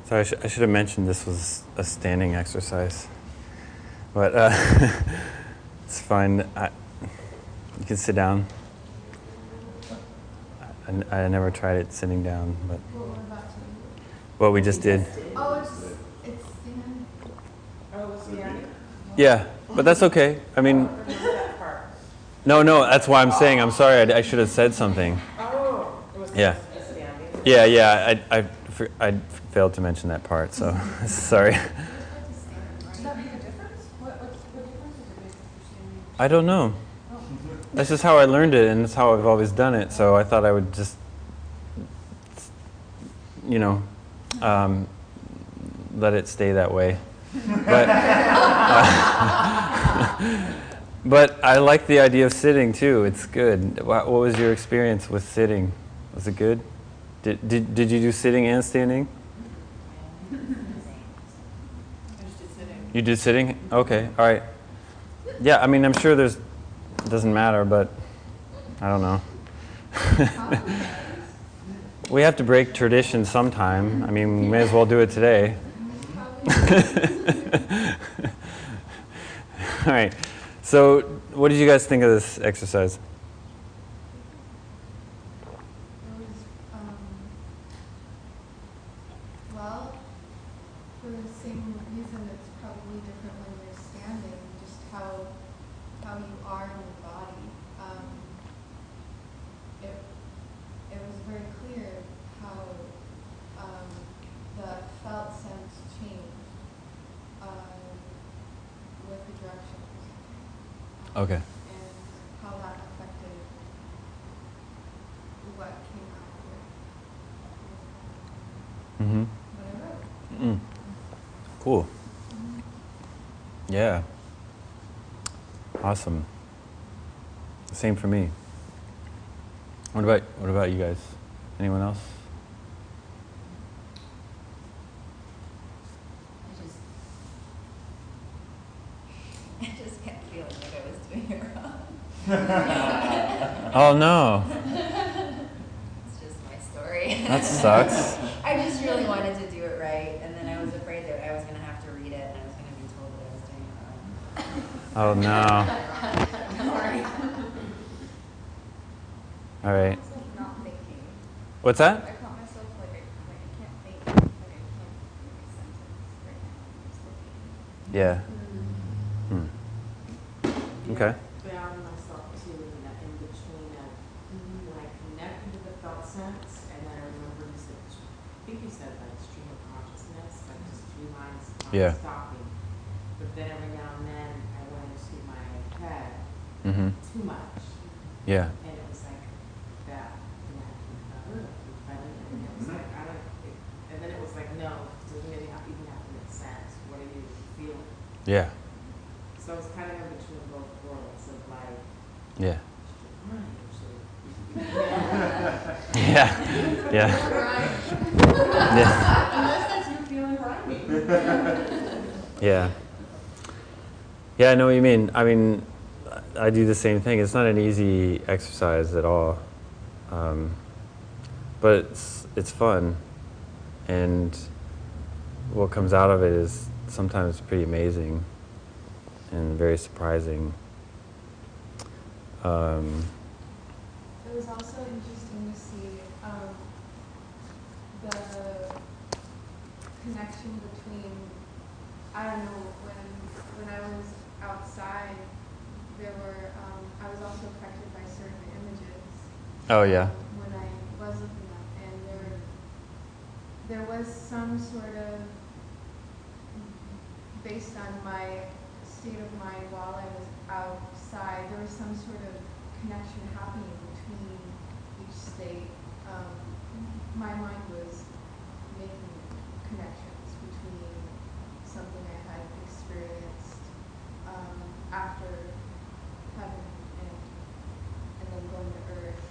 So I should have mentioned this was a standing exercise, but it's fine. You can sit down. I never tried it sitting down, but what we just did. Oh, it's standing. Oh, it's standing? Yeah, but that's okay. I mean, That part. no, that's why I'm saying. I'm sorry. I should have said something. Oh, it was Yeah. standing. Yeah. I failed to mention that part, so sorry. Does that make a difference? What difference does it make for standing? I don't know. That's just how I learned it, and it's how I've always done it. So I thought I would just, let it stay that way. But but I like the idea of sitting too. It's good. What was your experience with sitting? Was it good? Did you do sitting and standing? I just did sitting. You did sitting? Okay, all right. Yeah, I mean, I'm sure it doesn't matter, but I don't know. We have to break tradition sometime. I mean, we may as well do it today. All right. So, what did you guys think of this exercise? Okay. and how that affected what came out Mm-hmm. with what I wrote. Mm. Cool. Yeah. Awesome. Same for me. What about you guys? Anyone else? I just kept feeling like I was doing it wrong. Oh no. It's just my story. That sucks. I just really wanted to do it right, and then I was afraid that I was going to have to read it, and I was going to be told that I was doing it wrong. Oh no. All right. Myself not thinking. What's that? I caught myself like I can't think, like I can't make a sentence right now. I'm just looking. Yeah. Hmm. Okay. Found myself too in that in between of when I connected to the felt sense, and then I remember you said, I think you said like stream of consciousness, like just 3 lines not Yeah. stopping. But then every now and then I went into my head Mm-hmm. too much, Yeah. and it was like that. And I keep feeling, and it was like I don't. And then it was like no, it doesn't really even have to make sense. What are you feeling? Yeah. So I was kind of in between both worlds of like. Yeah. Yeah. Yeah. Yeah. Unless that's you feeling rhyming. Yeah. Yeah, I know what you mean. I mean, I do the same thing. It's not an easy exercise at all, but it's fun, and what comes out of it is sometimes pretty amazing and very surprising. It was also interesting to see the connection between, I don't know, when I was outside, there were, I was also affected by certain images. Oh yeah. When I was looking up, and there was some sort of, based on my state of mind while I was outside, there was some sort of connection happening between each state. My mind was making connections between something I had experienced after heaven and then going to earth,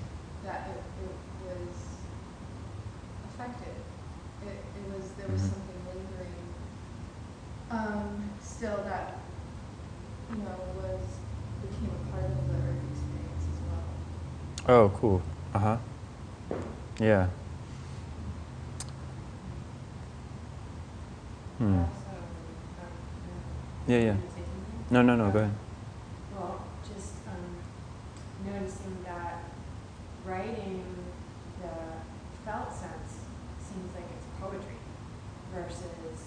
that it was affected. There was Mhm. something lingering still that, became a part of the earth experience as well. Oh, cool. Uh-huh. Yeah. Hmm. Yeah, yeah. No, go ahead. Well, just noticing that writing the felt sense seems like it's poetry versus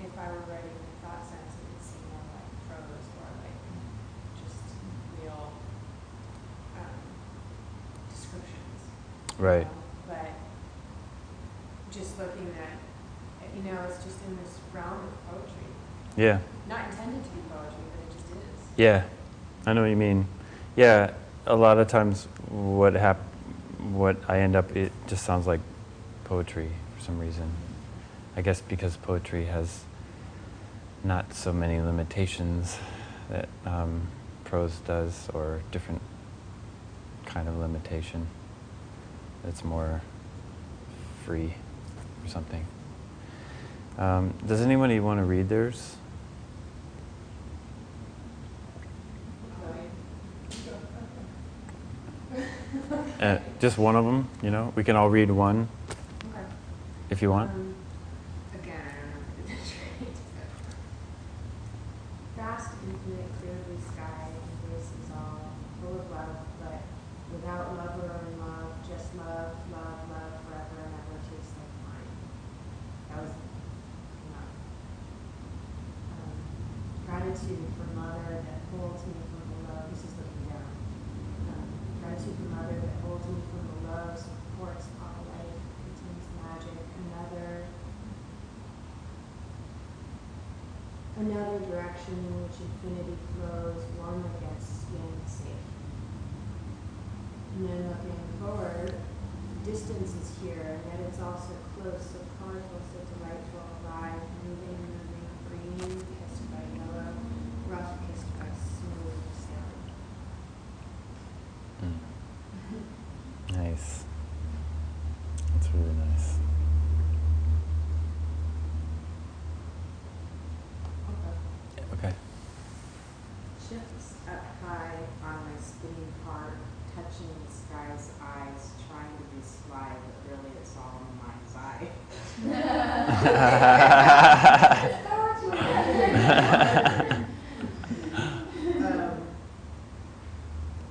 if I were writing the thought sense, it would seem more like prose or like just real descriptions. Right. But just looking at, it's just in this realm of poetry. Yeah. Not intended to be poetry, but it just is. Yeah. I know what you mean. Yeah. A lot of times what I end up, it just sounds like poetry for some reason. I guess because poetry has not so many limitations that prose does, or different kind of limitation. It's more free or something. Does anybody want to read theirs? Just one of them, We can all read one Okay. if you want. Again, I don't know if it's right. Vast, infinite, clear blue sky embraces all, full of love, but without lover or in love, just love, love, love forever and ever tastes like wine. That was enough. Gratitude for mother that holds me from below. This is looking down. Gratitude for mother that holds me from below, supports all life, contains magic. Another Another direction in which infinity flows, one against skin safe. And then looking forward, distance is here, and yet it's also close, so colorful, so delightful, alive, moving, green, kissed by yellow, rough, kissed by smooth sailing. Nice. That's really nice. Okay. Shifts up high on my spinning heart, touching the sky's eyes, trying to be sly, but really it's all in the mind's eye.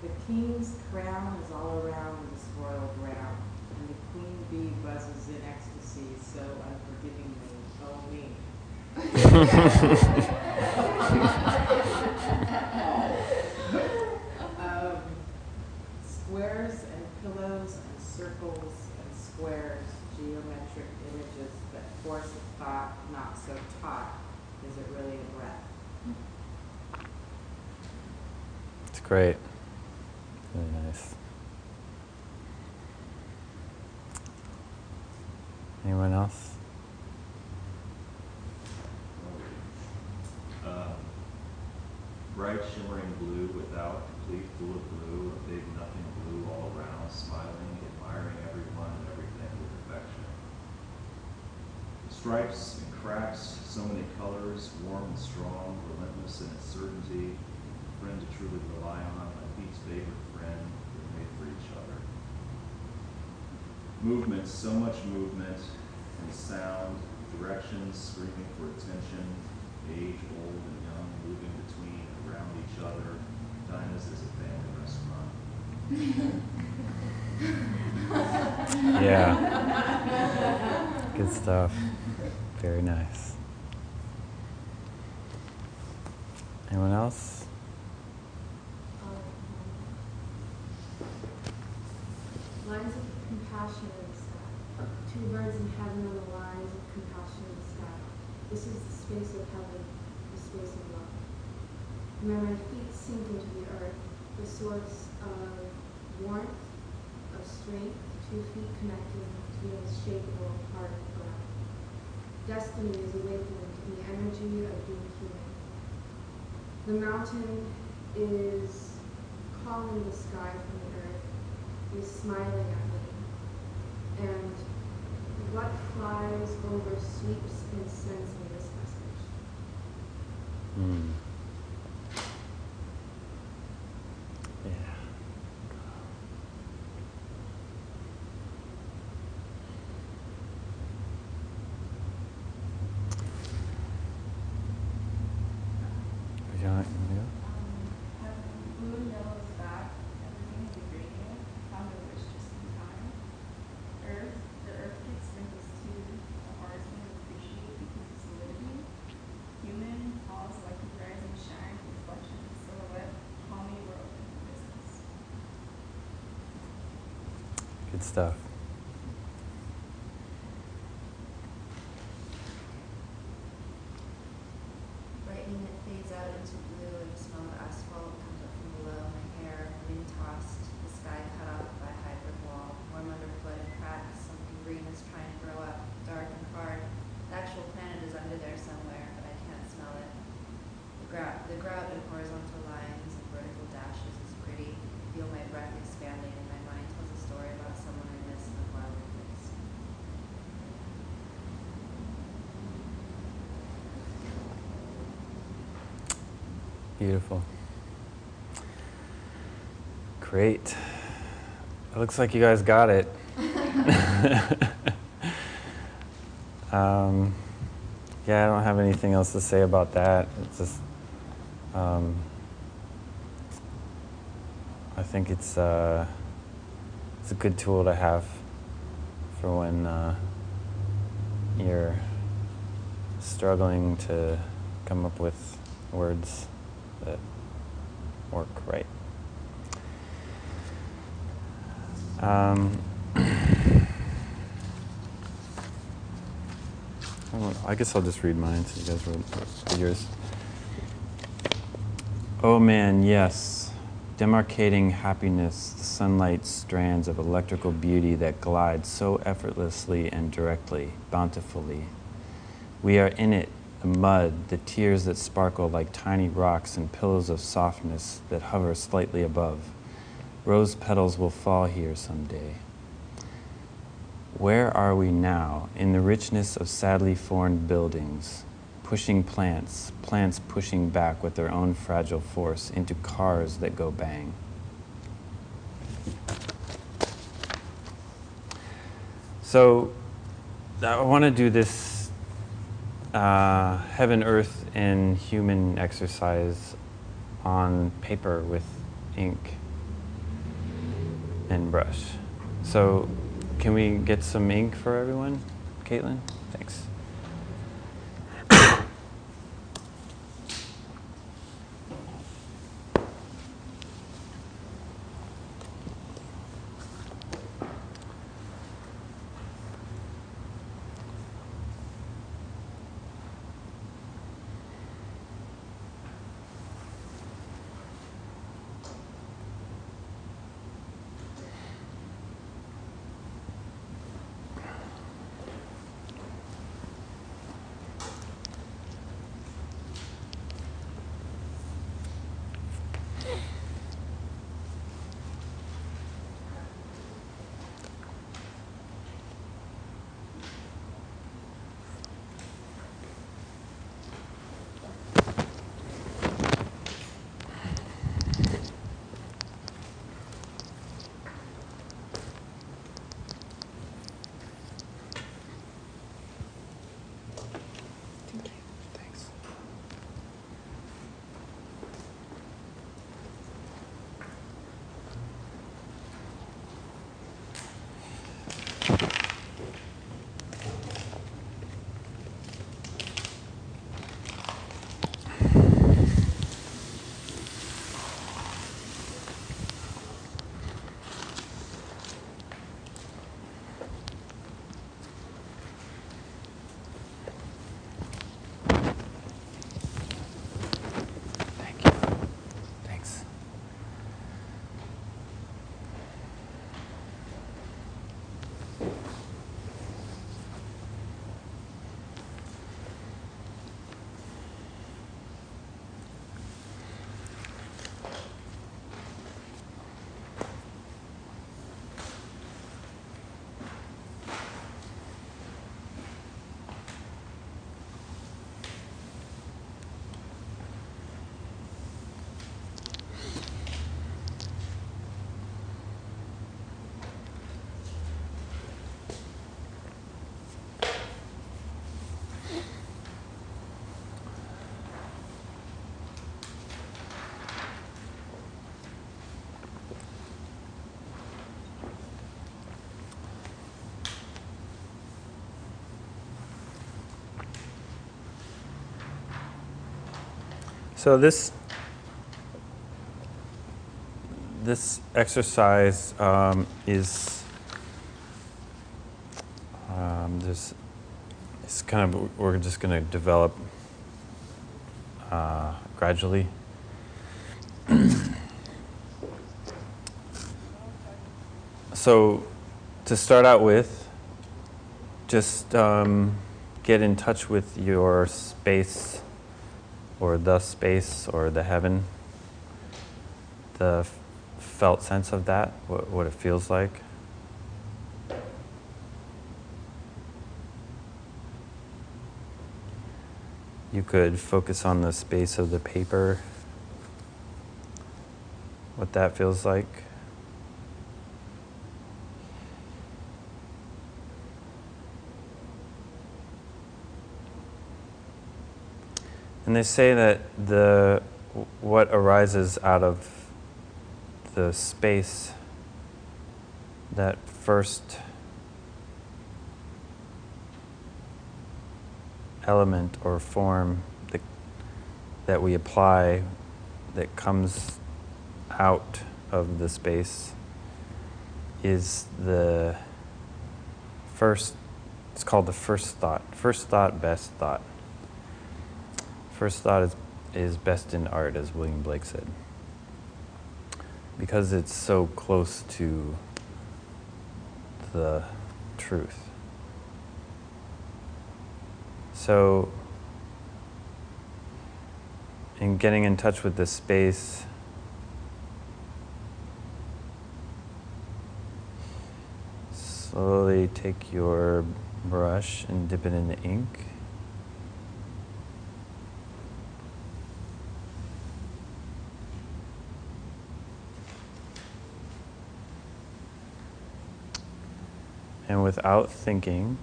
The king's crown is all around this royal ground, and the queen bee buzzes in ecstasy, so unforgivingly, oh me. Squares and pillows and circles and squares, geometric images that force a thought not so taught. Is it really a breath? It's great. Really nice. Anyone else? Bright shimmering blue without, complete full of blue, a big nothing blue all around, smiling, admiring everyone and everything with affection. Stripes and cracks, so many colors, warm and strong, relentless in its certainty, a friend to truly rely on, my feet's favorite friend, we're made for each other. Movement, so much movement, and sound, directions screaming for attention, age, old and young, moving between, around each other. Dinah's is a family restaurant. Yeah. Good stuff. Very nice. Anyone else? Lines of compassion in the sky. Two birds in heaven on the lines of compassion in the sky. This is the space of heaven, the space of love. And when my feet sink into the earth, the source of warmth, of strength, 2 feet connected to the unshakable heart of the ground. Destiny is awakened in the energy of being human. The mountain is calling the sky from the earth, is smiling at me. And what flies over sweeps and sends me this message. Yeah. Would you like me to go? Blue and yellow is back. Everything is a gradient. Found a wish just in time. Earth, the earth gets wrinkles too. The heart is going to appreciate because of solidity. Human, pause like a rising shine, reflection, silhouette, call me world into business. Good stuff. Brightening it fades out into blue and the smell of asphalt comes up from below my hair, wind tossed, the sky cut off by a hybrid wall, warm underfoot and cracks, something green is trying to grow up, dark and hard. The actual planet is under there somewhere, but I can't smell it. The grout in horizontal lines and vertical dashes is pretty. I feel my breath expanding and my mind tells a story about someone I miss in a faraway place. Beautiful. Great. It looks like you guys got it. Yeah, I don't have anything else to say about that. It's just, I think it's a good tool to have for when you're struggling to come up with words that work right. I guess I'll just read mine so you guys read yours. Oh man, yes. Demarcating happiness, the sunlight strands of electrical beauty that glide so effortlessly and directly, bountifully. We are in it, the mud, the tears that sparkle like tiny rocks and pillows of softness that hover slightly above. Rose petals will fall here someday. Where are we now? In the richness of sadly formed buildings, pushing plants pushing back with their own fragile force into cars that go bang. So I want to do this heaven, earth, and human exercise on paper with ink and brush. So can we get some ink for everyone? Caitlin? Thanks. So this exercise is it's kind of, we're just going to develop gradually. So to start out with, just get in touch with your space, or the space, or the heaven, the felt sense of that, what it feels like. You could focus on the space of the paper, what that feels like. And they say that what arises out of the space, that first element or form that we apply, that comes out of the space, is the first It's called the first thought. First thought, best thought. First thought is best in art, as William Blake said, because it's so close to the truth. So, in getting in touch with this space, slowly take your brush and dip it in the ink. And without thinking,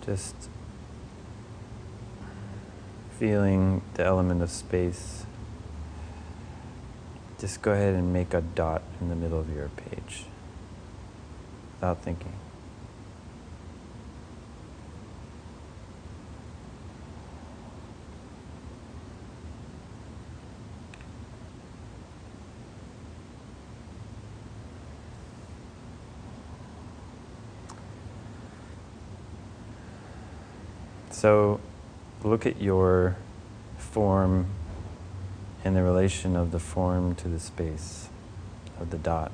just feeling the element of space, just go ahead and make a dot in the middle of your page without thinking. So look at your form and the relation of the form to the space of the dot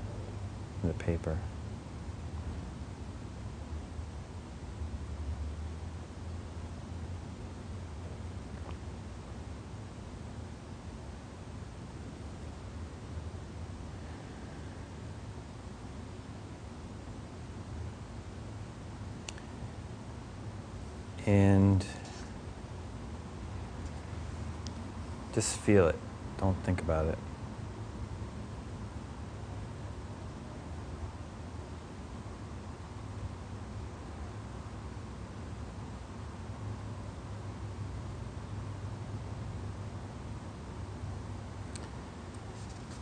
in the paper. And just feel it. Don't think about it.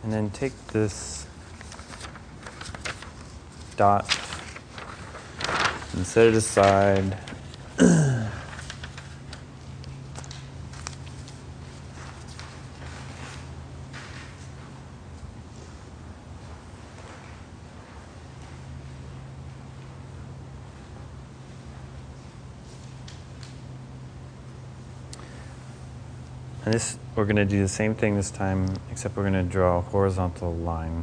And then take this dot and set it aside. And this, we're going to do the same thing this time, except we're going to draw a horizontal line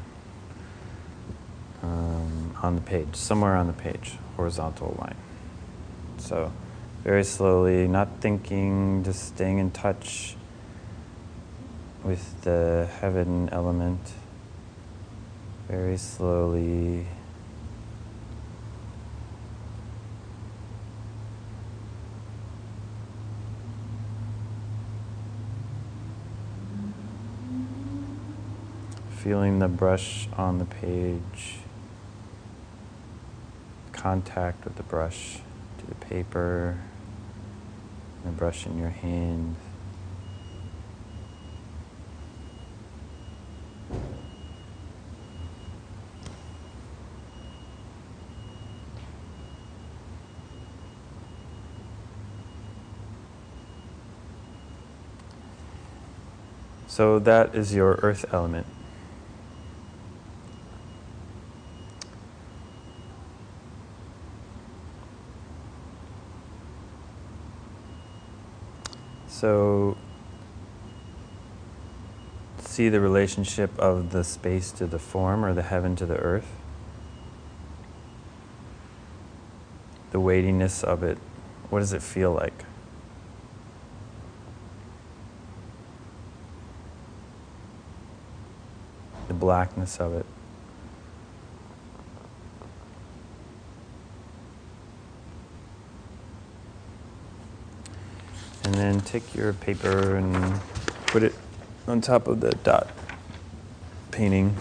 on the page, somewhere on the page, horizontal line. So very slowly, not thinking, just staying in touch with the heaven element. Very slowly. Feeling the brush on the page, contact with the brush to the paper, and the brush in your hand. So that is your earth element. So see the relationship of the space to the form, or the heaven to the earth. The weightiness of it. What does it feel like? The blackness of it. And then take your paper and put it on top of the dot painting.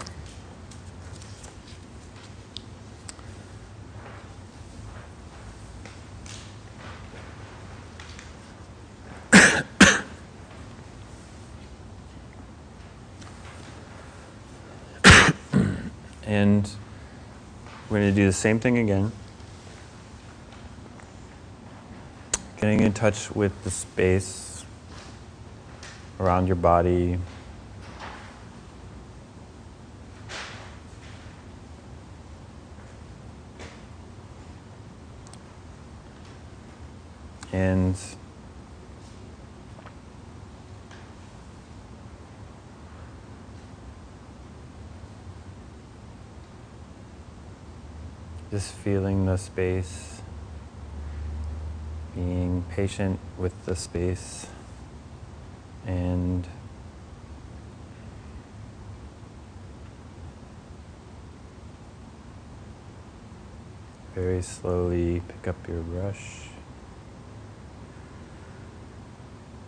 And we're going to do the same thing again. Getting in touch with the space around your body. And just feeling the space, being patient with the space, and very slowly pick up your brush.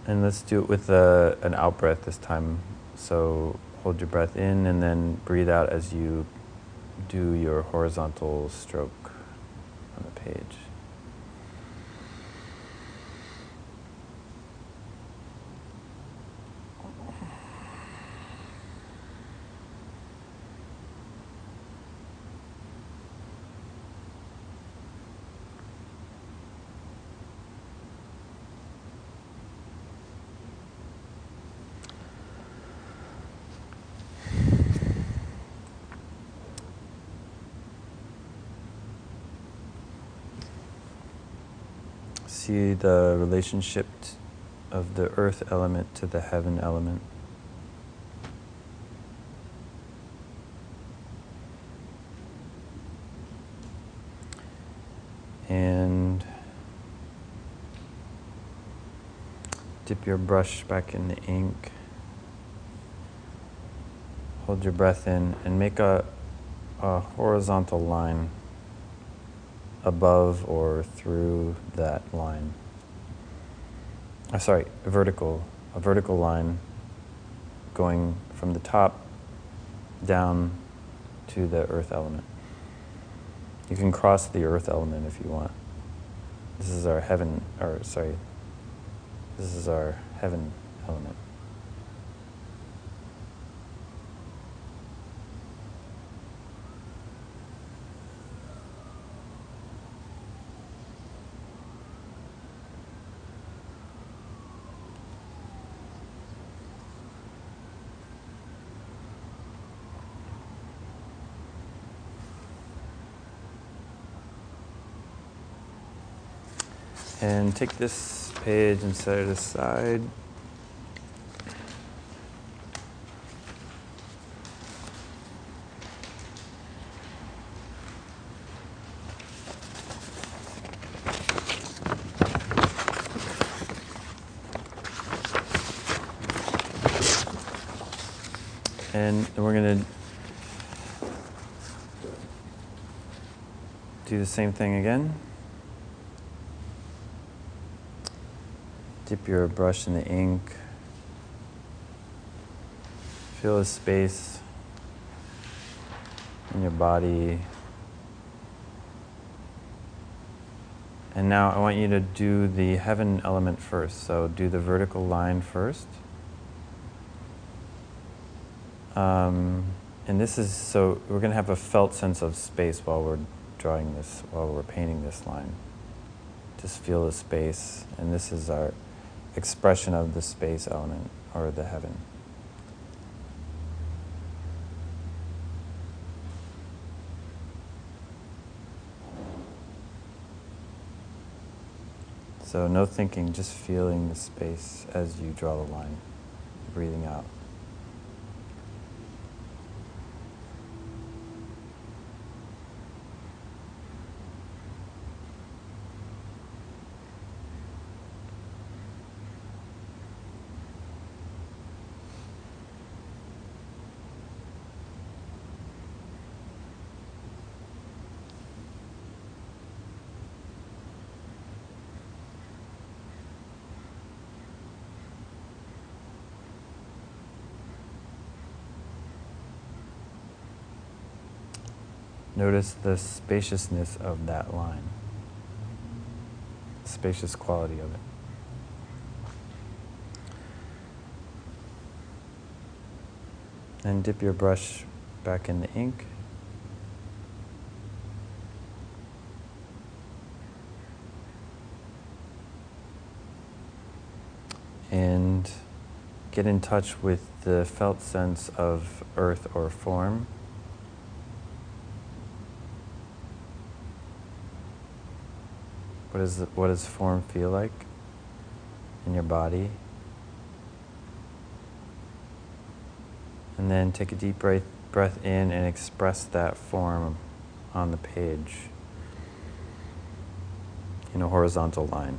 And let's do it with an out breath this time. So hold your breath in and then breathe out as you do your horizontal stroke on the page. See the relationship of the earth element to the heaven element. And dip your brush back in the ink. Hold your breath in and make a horizontal line above or through that line. A vertical line going from the top down to the earth element. You can cross the earth element if you want. This is our heaven element. And take this page and set it aside. And we're going to do the same thing again. Dip your brush in the ink. Feel the space in your body. And now I want you to do the heaven element first. So do the vertical line first. And this is, so we're going to have a felt sense of space while we're drawing this, while we're painting this line. Just feel the space, and this is our expression of the space element, or the heaven. So no thinking, just feeling the space as you draw the line, breathing out. Notice the spaciousness of that line, the spacious quality of it. And dip your brush back in the ink. And get in touch with the felt sense of earth or form. What does form feel like in your body? And then take a deep breath in and express that form on the page in a horizontal line.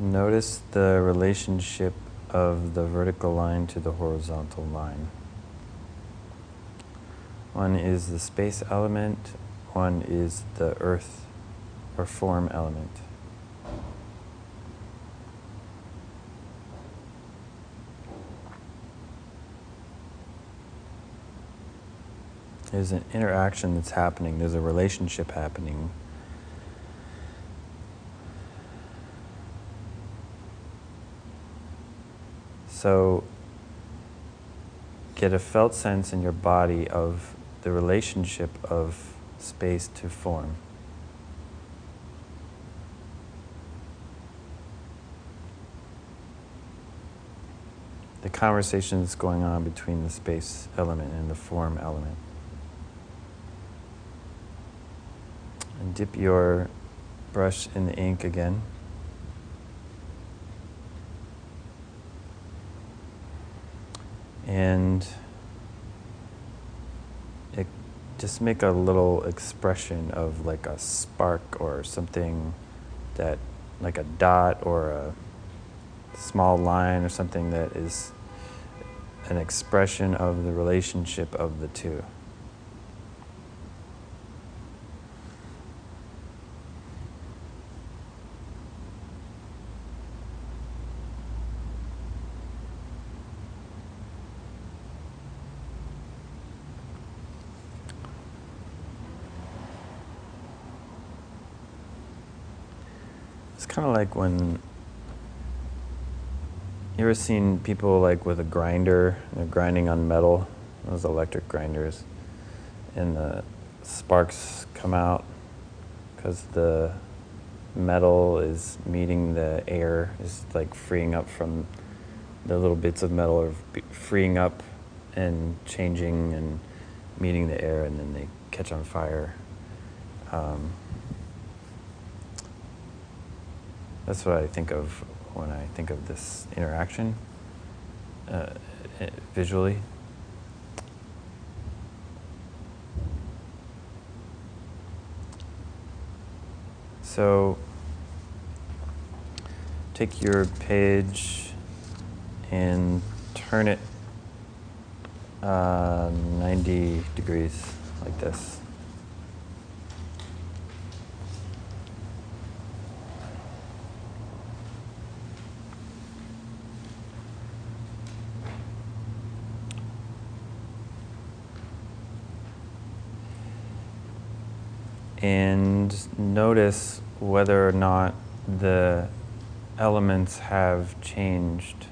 Notice the relationship of the vertical line to the horizontal line. One is the space element, one is the earth or form element. There's an interaction that's happening, there's a relationship happening. So get a felt sense in your body of the relationship of space to form. The conversation that's going on between the space element and the form element. And dip your brush in the ink again. And just make a little expression of like a spark or something that, like a dot or a small line or something that is an expression of the relationship of the two. It's kind of like when you ever seen people like with a grinder, they're grinding on metal, those electric grinders, and the sparks come out because the metal is meeting the air, is like freeing up from the little bits of metal are freeing up and changing and meeting the air, and then they catch on fire. That's what I think of when I think of this interaction visually. So take your page and turn it 90 degrees like this. And notice whether or not the elements have changed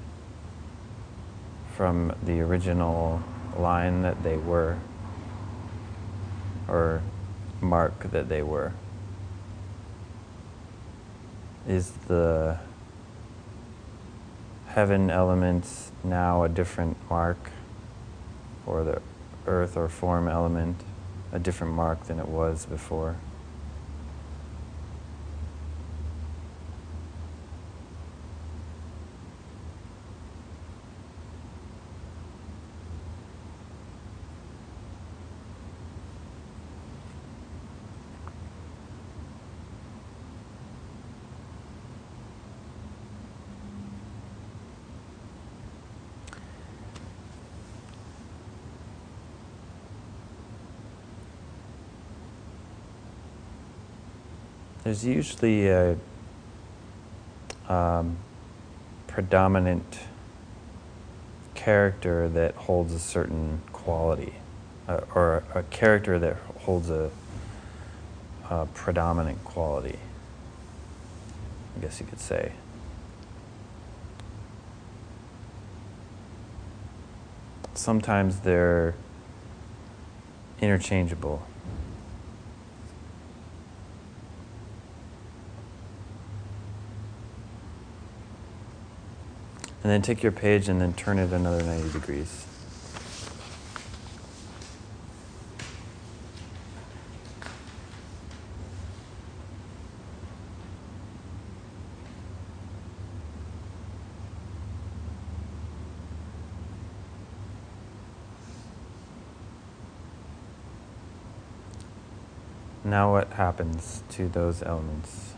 from the original line that they were, or mark that they were. Is the heaven element now a different mark, or the earth or form element a different mark than it was before? There's usually a predominant character that holds a certain quality, or a character that holds a predominant quality. I guess you could say. Sometimes they're interchangeable. And then take your page and then turn it another 90 degrees. Now what happens to those elements?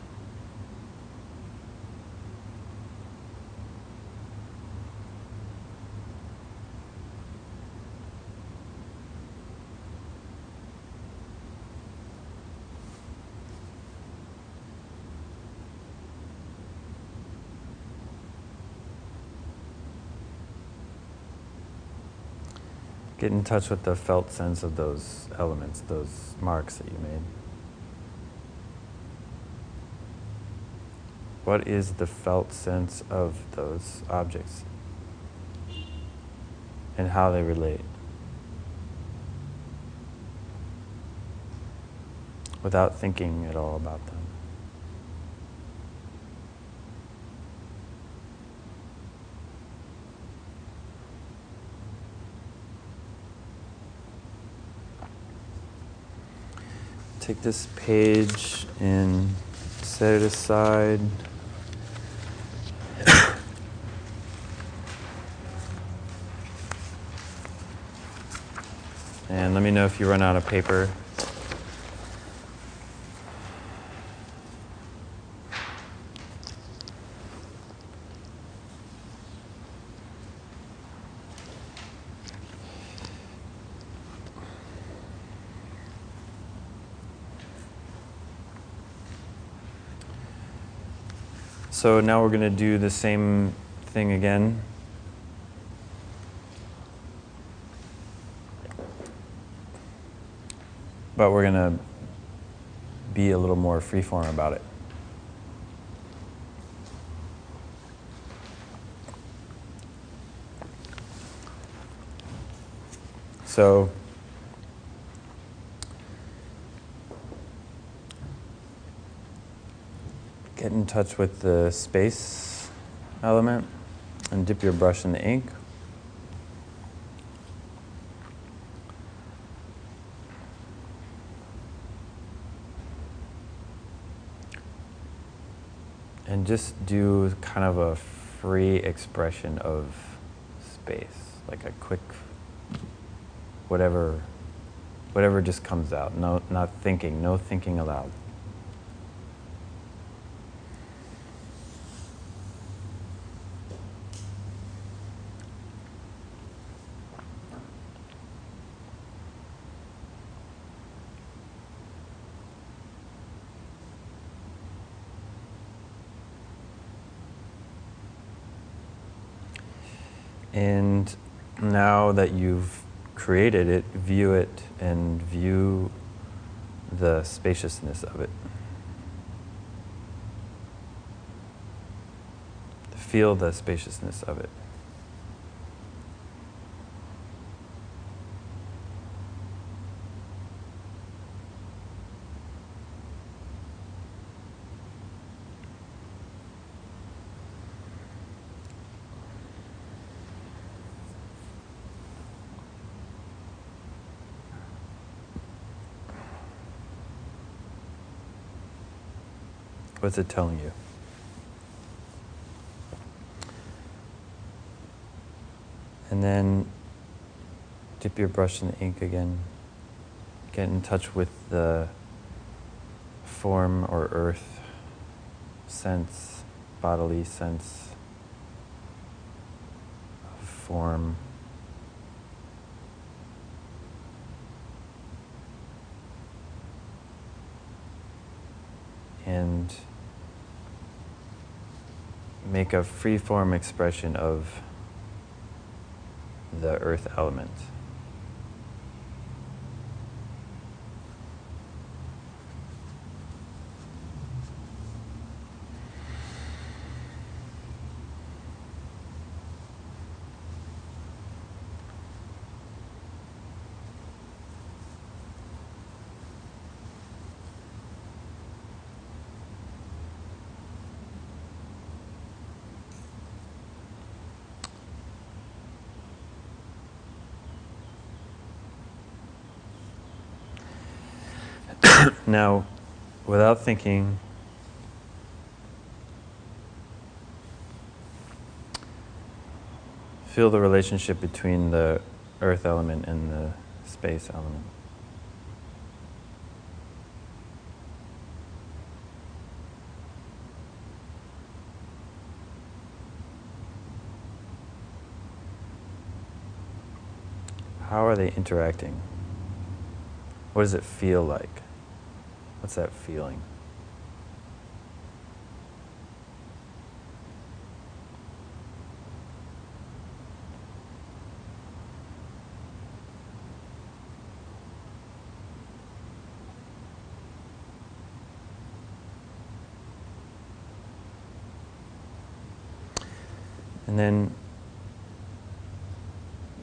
Get in touch with the felt sense of those elements, those marks that you made. What is the felt sense of those objects and how they relate? Without thinking at all about them. Take this page and set it aside. And let me know if you run out of paper. So now we're going to do the same thing again. But we're going to be a little more freeform about it. So get in touch with the space element and dip your brush in the ink. And just do kind of a free expression of space, like a quick, whatever just comes out. No, not thinking, no thinking aloud. And now that you've created it, view it and view the spaciousness of it. Feel the spaciousness of it. What's it telling you? And then dip your brush in the ink again. Get in touch with the form or earth sense, bodily sense of form. And make a free-form expression of the earth element. Now, without thinking, feel the relationship between the earth element and the space element. How are they interacting? What does it feel like? What's that feeling? And then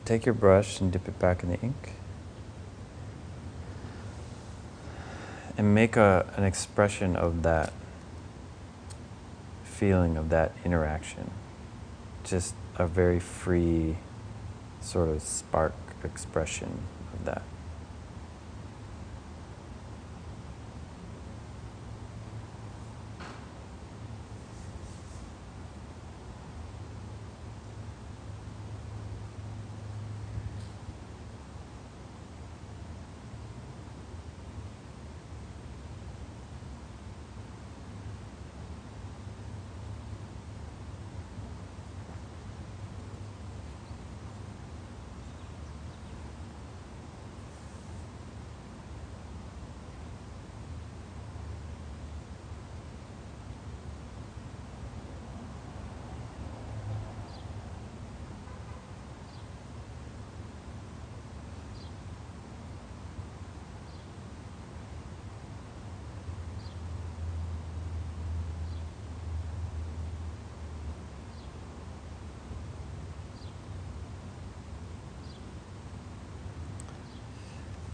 take your brush and dip it back in the ink. And make an expression of that feeling, of that interaction. Just a very free sort of spark expression of that.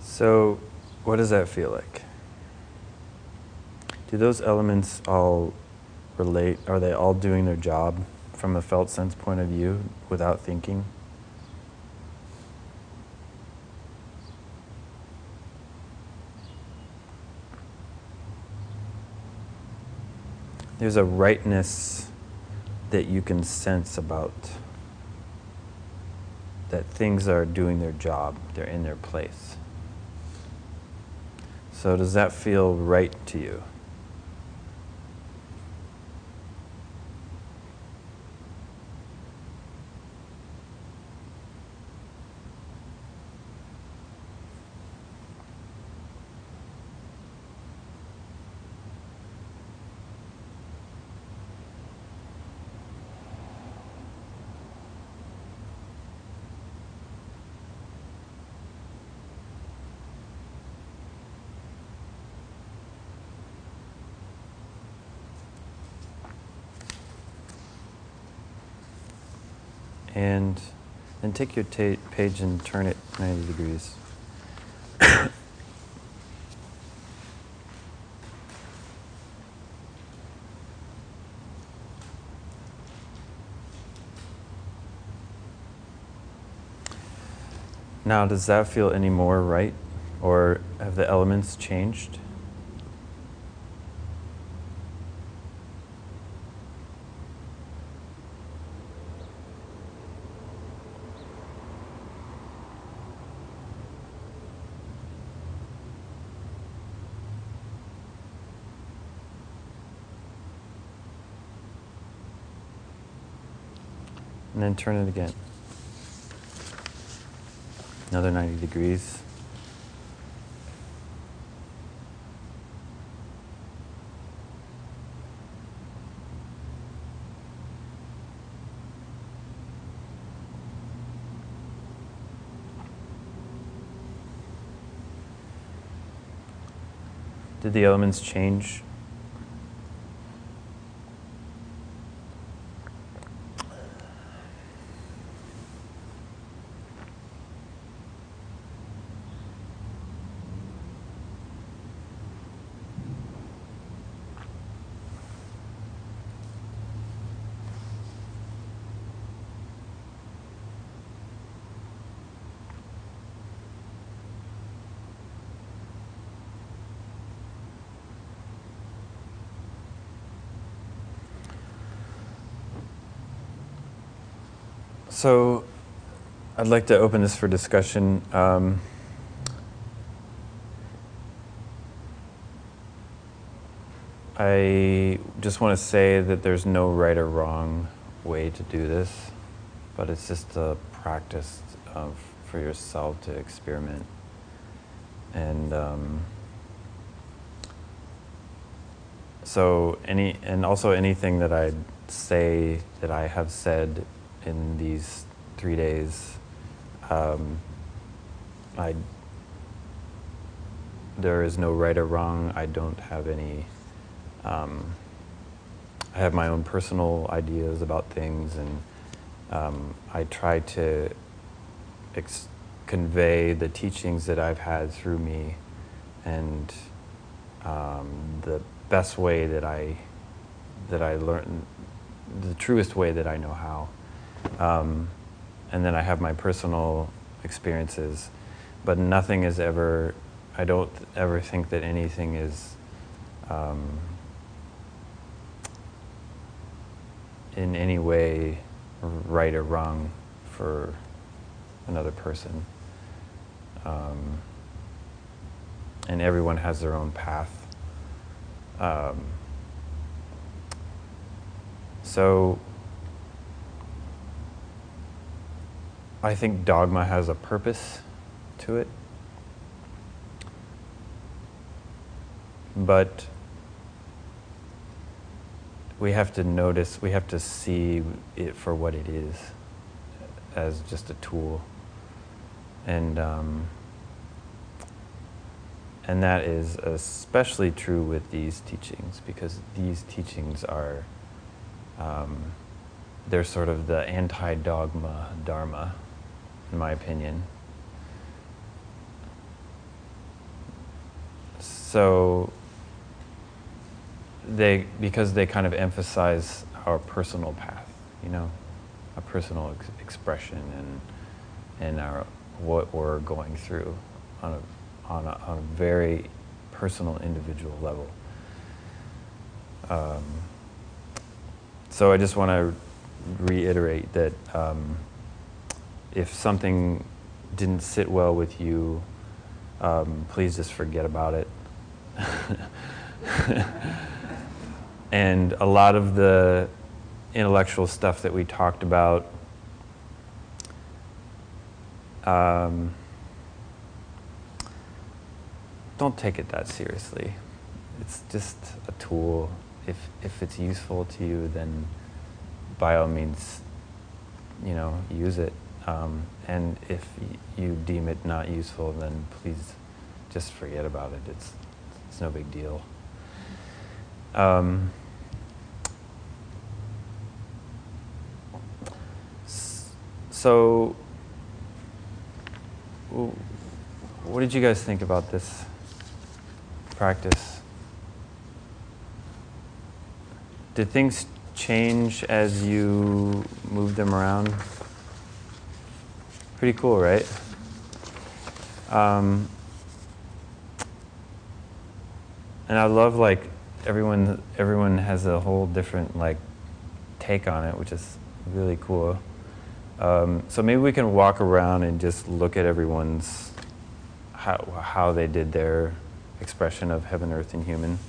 So, what does that feel like? Do those elements all relate? Are they all doing their job from a felt sense point of view without thinking? There's a rightness that you can sense about that things are doing their job, they're in their place. So does that feel right to you? And then take your page and turn it 90 degrees. Now, does that feel any more right? Or have the elements changed? And then turn it again. Another 90 degrees. Did the elements change? So I'd like to open this for discussion. I just want to say that there's no right or wrong way to do this, but it's just a practice for yourself to experiment. And also anything that I'd say that I have said in these 3 days, there is no right or wrong. I don't have any. I have my own personal ideas about things, and I try to convey the teachings that I've had through me, and the best way that I learn, the truest way that I know how. And then I have my personal experiences, but nothing is ever, I don't ever think that anything is in any way right or wrong for another person. And everyone has their own path. So I think dogma has a purpose to it, but we have to notice, we have to see it for what it is, as just a tool. And that is especially true with these teachings, because these teachings are, they're sort of the anti-dogma Dharma, in my opinion. So because they kind of emphasize our personal path, you know, a personal expression and our what we're going through on a very personal, individual level. So I just want to reiterate that if something didn't sit well with you, please just forget about it. And a lot of the intellectual stuff that we talked about, don't take it that seriously. It's just a tool. If it's useful to you, then by all means, you know, use it. And if you deem it not useful, then please just forget about it. It's no big deal. So, what did you guys think about this practice? Did things change as you moved them around? Pretty cool, right? And I love, like, everyone has a whole different, like, take on it, which is really cool. So maybe we can walk around and just look at everyone's how they did their expression of heaven, earth, and human.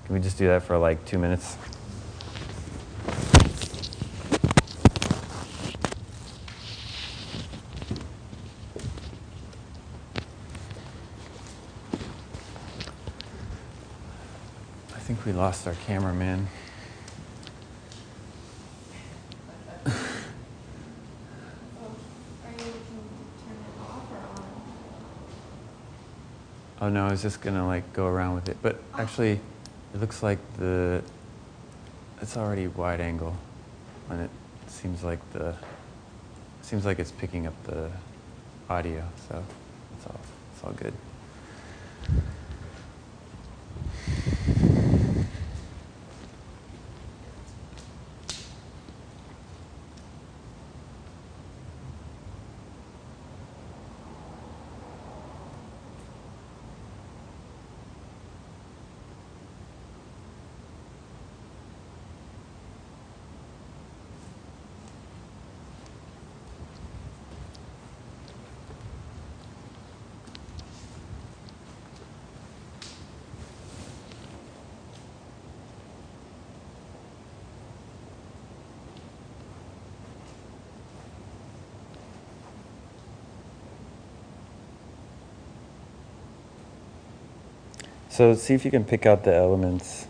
Can we just do that for like 2 minutes? I think we lost our cameraman. Oh no, I was just gonna like go around with it, but actually, it looks like it's already wide angle, and it seems like it's picking up the audio, so it's all good. So see if you can pick out the elements.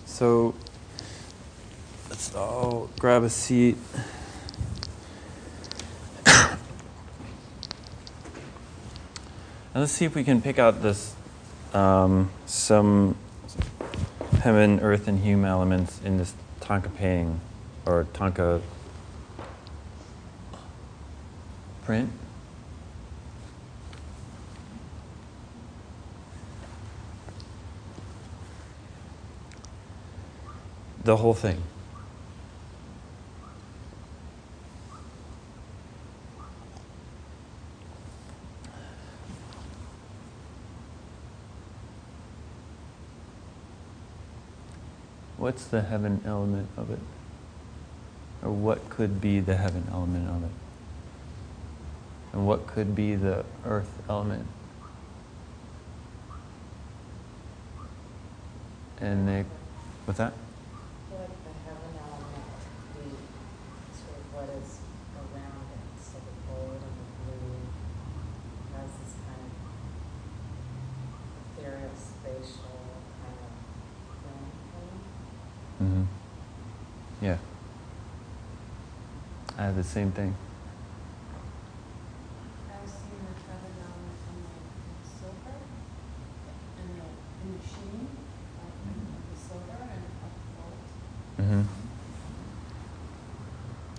So let's all grab a seat. And let's see if we can pick out this some heaven, earth, and hum elements in this Thangka painting or Thangka print. The whole thing. What's the heaven element of it? Or what could be the heaven element of it? And what could be the earth element? And they, what's that? I feel like the heaven element could be sort of what is around it. So the gold and the blue has this kind of ethereal, spatial kind of feeling for me. Mm-hmm. Yeah. I have the same thing. I was seeing the heaven element in the silver and the sheen of the silver and of the gold. Mm-hmm.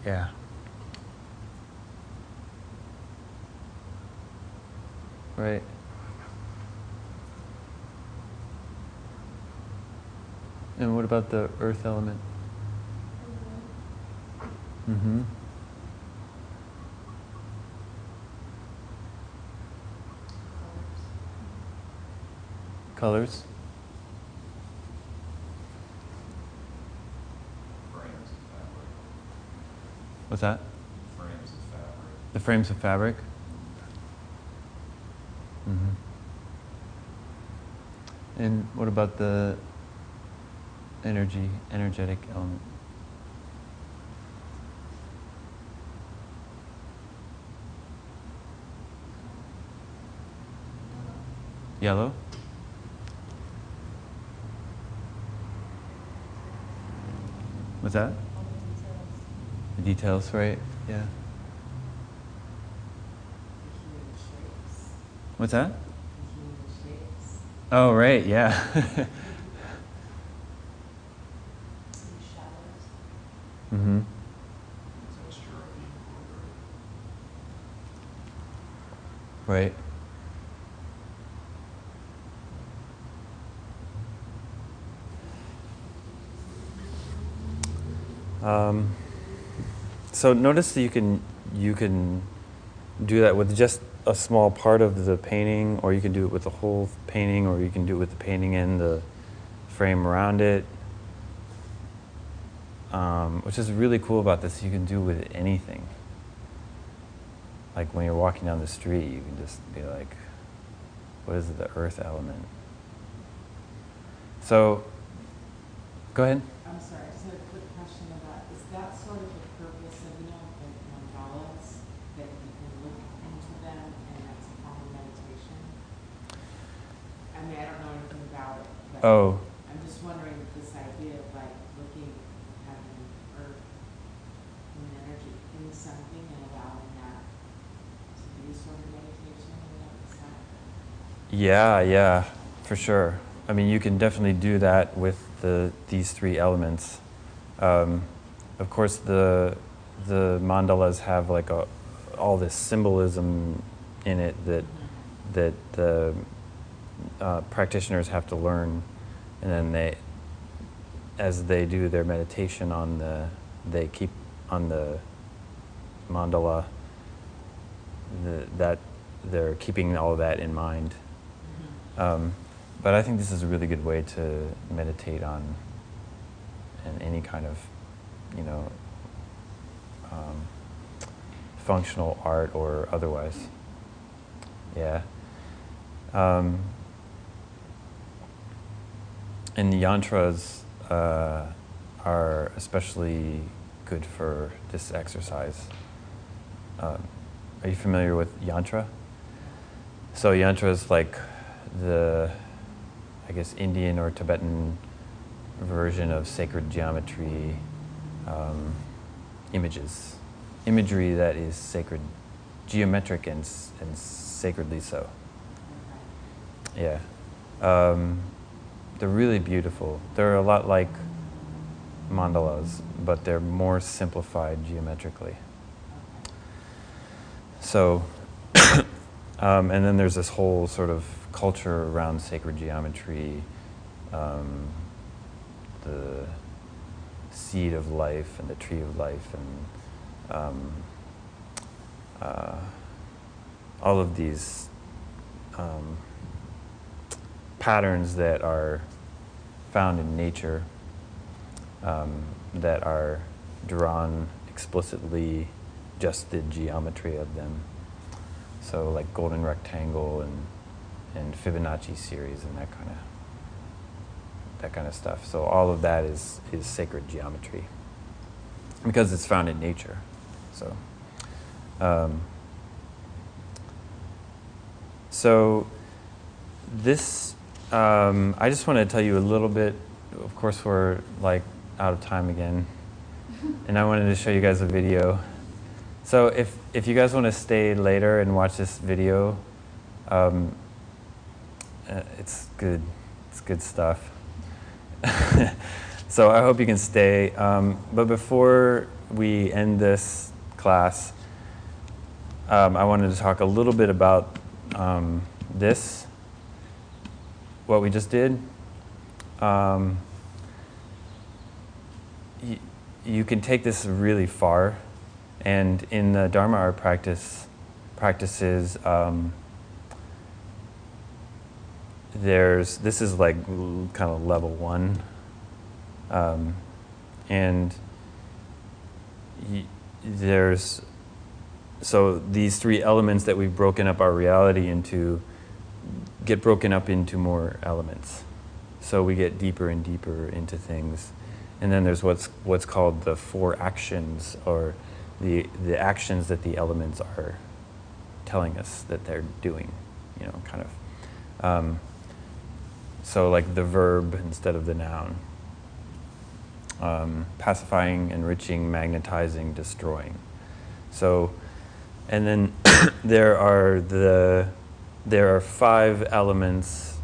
Yeah. Right. And what about the earth element? Mm-hmm. Colors? Frames of fabric. What's that? Frames of fabric. The frames of fabric? Mm-hmm. And what about the energetic element? Yellow? What's that? The details, right? Yeah. The human shapes. What's that? The human shapes. Oh, right, yeah. Mm-hmm. It's extra being Right. So notice that you can do that with just a small part of the painting, or you can do it with the whole painting, or you can do it with the painting and the frame around it. Which is really cool about this, you can do with anything. Like when you're walking down the street, you can just be like, what is the earth element? So, go ahead. I'm sorry, I just had a quick question about, is that sort of the purpose of, like mandalas, that you can look into them and that's a form of meditation? I mean, I don't know anything about it, but Oh, I'm just wondering if this idea of like looking at the earth and energy in something and allowing that to be a sort of meditation in and of itself. yeah, for sure. I mean, you can definitely do that with these three elements. Of course, the mandalas have like all this symbolism in it that the practitioners have to learn, and then as they do their meditation they keep on the mandala, that they're keeping all of that in mind. But I think this is a really good way to meditate on in any kind of, functional art or otherwise. Yeah. And the yantras are especially good for this exercise. Are you familiar with yantra? So yantra is like the, I guess, Indian or Tibetan version of sacred geometry, imagery that is sacred, geometric and sacredly so. Yeah. They're really beautiful. They're a lot like mandalas, but they're more simplified geometrically. So, and then there's this whole sort of culture around sacred geometry, the seed of life and the tree of life, and all of these patterns that are found in nature, that are drawn explicitly, just the geometry of them. So like golden rectangle and Fibonacci series and that kind of stuff. So all of that is sacred geometry because it's found in nature. So this I just want to tell you a little bit. Of course, we're like out of time again, and I wanted to show you guys a video. So if you guys want to stay later and watch this video, it's good. It's good stuff. So I hope you can stay. But before we end this class, I wanted to talk a little bit about this, what we just did. You can take this really far, and in the Dharma Art practices, this is like kind of level 1, and so these 3 elements that we've broken up our reality into get broken up into more elements. So we get deeper and deeper into things. And then there's what's called the 4 actions, or the actions that the elements are telling us that they're doing, kind of. So like the verb instead of the noun. Pacifying, enriching, magnetizing, destroying. So, and then there are 5 elements,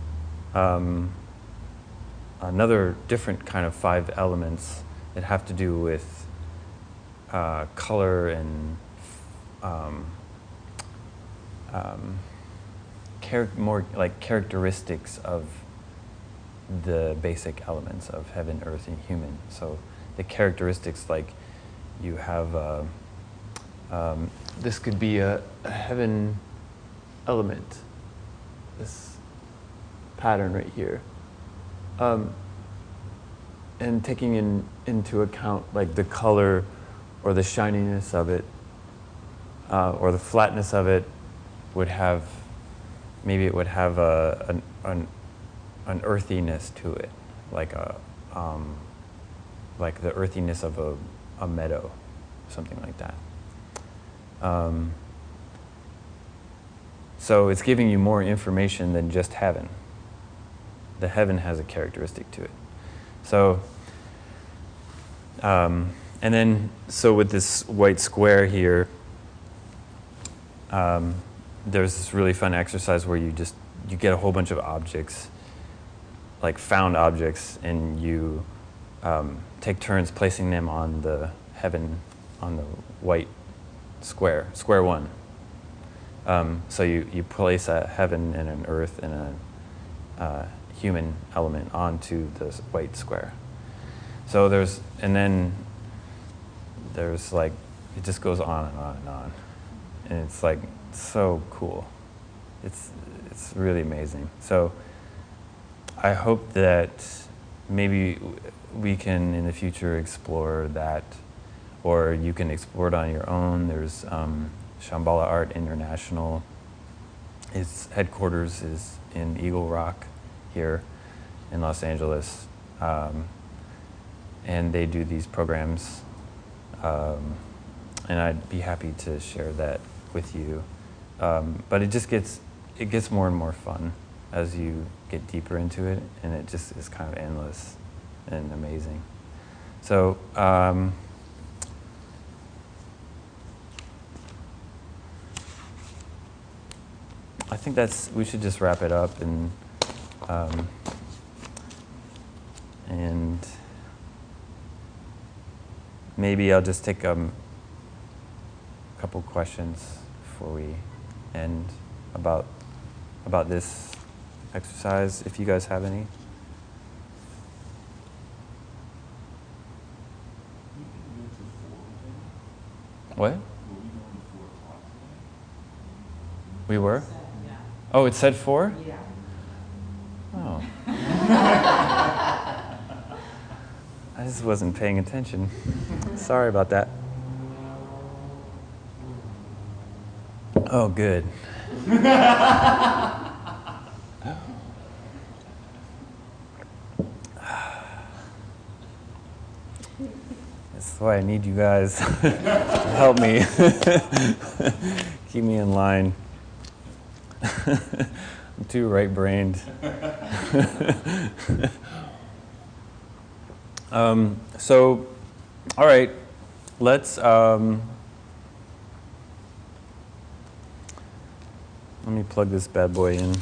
another different kind of 5 elements that have to do with color and more like characteristics of the basic elements of heaven, earth, and human. So the characteristics, like you have, this could be a heaven element, this pattern right here. And taking into account like the color or the shininess of it, or the flatness of it, would have, maybe it would have an earthiness to it, like like the earthiness of a meadow, something like that. So it's giving you more information than just heaven. The heaven has a characteristic to it. So, and then, so with this white square here, there's this really fun exercise where you get a whole bunch of objects, like found objects, and you take turns placing them on the heaven, on the white square one. So you place a heaven and an earth and a human element onto this white square. So there's like, it just goes on and on and on. And it's like so cool. It's really amazing. So I hope that maybe we can in the future explore that, or you can explore it on your own. There's Shambhala Art International. Its headquarters is in Eagle Rock here in Los Angeles. And they do these programs. And I'd be happy to share that with you. But it gets more and more fun as you get deeper into it, and it just is kind of endless and amazing. So I think we should just wrap it up, and maybe I'll just take a couple questions before we end about this exercise, if you guys have any. What? We were? Oh, it said 4? Yeah. Oh. I just wasn't paying attention. Sorry about that. Oh, good. That's why I need you guys to help me. Keep me in line. I'm too right-brained. So, all right, let's, let me plug this bad boy in.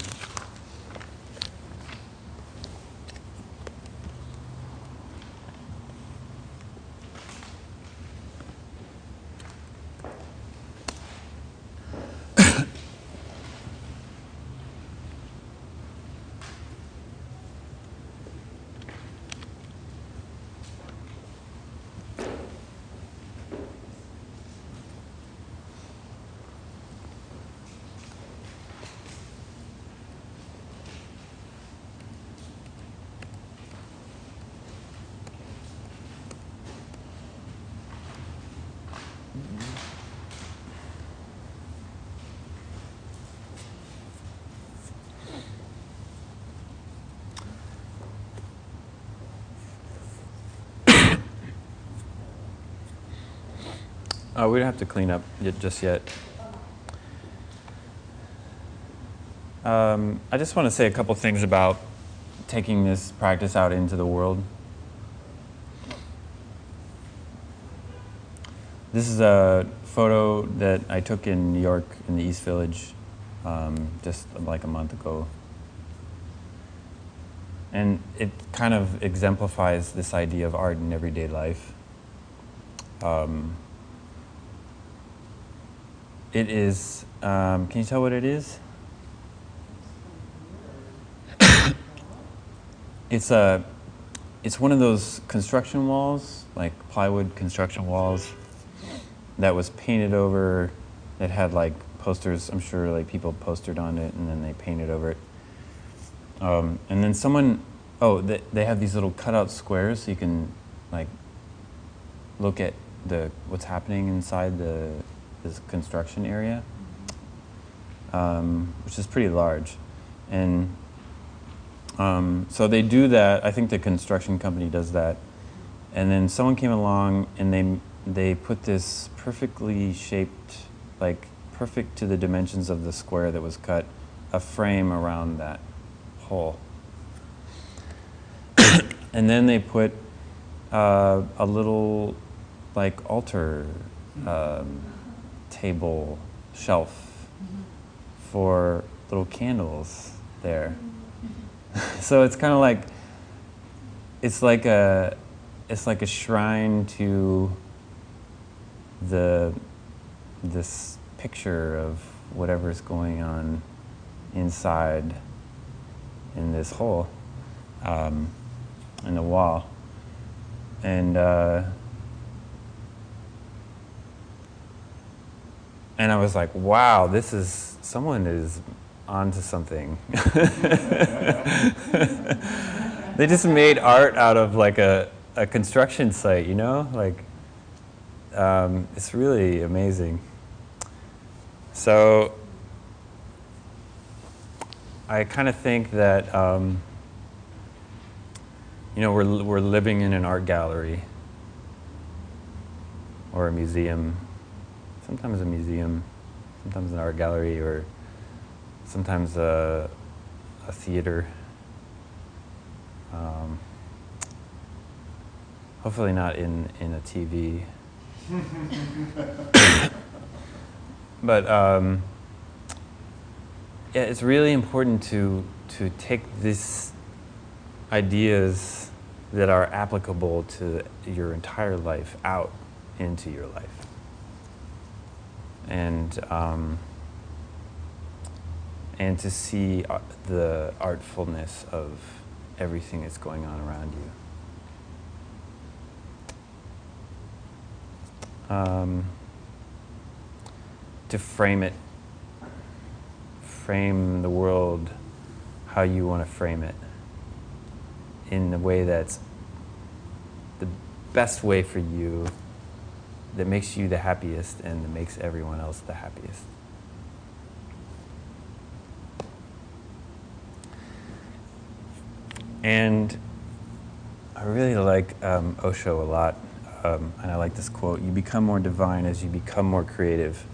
We don't have to clean up just yet. I just want to say a couple things about taking this practice out into the world. This is a photo that I took in New York in the East Village just like a month ago. And it kind of exemplifies this idea of art in everyday life. it is, can you tell what it is? It's one of those construction walls, like plywood construction walls, that was painted over, that had like posters, I'm sure like people postered on it and then they painted over it. And then someone, they have these little cutout squares so you can like look at what's happening inside this construction area, which is pretty large. And so they do that. I think the construction company does that. And then someone came along and they put this perfectly shaped, like perfect to the dimensions of the square that was cut, a frame around that hole. And then they put a little like altar table shelf for little candles there. So it's kind of like it's like a shrine to this picture of whatever's going on inside in this hole in the wall. And I was like, wow, someone is onto something. They just made art out of like a construction site, you know? Like, it's really amazing. So I kind of think that, we're living in an art gallery or a museum. Sometimes a museum, sometimes an art gallery, or sometimes a theater. Hopefully not in a TV. But yeah, it's really important to take these ideas that are applicable to your entire life out into your life. And to see the artfulness of everything that's going on around you. To frame the world how you want to frame it, in the way that's the best way for you, that makes you the happiest and that makes everyone else the happiest. And I really like Osho a lot, and I like this quote: "You become more divine as you become more creative.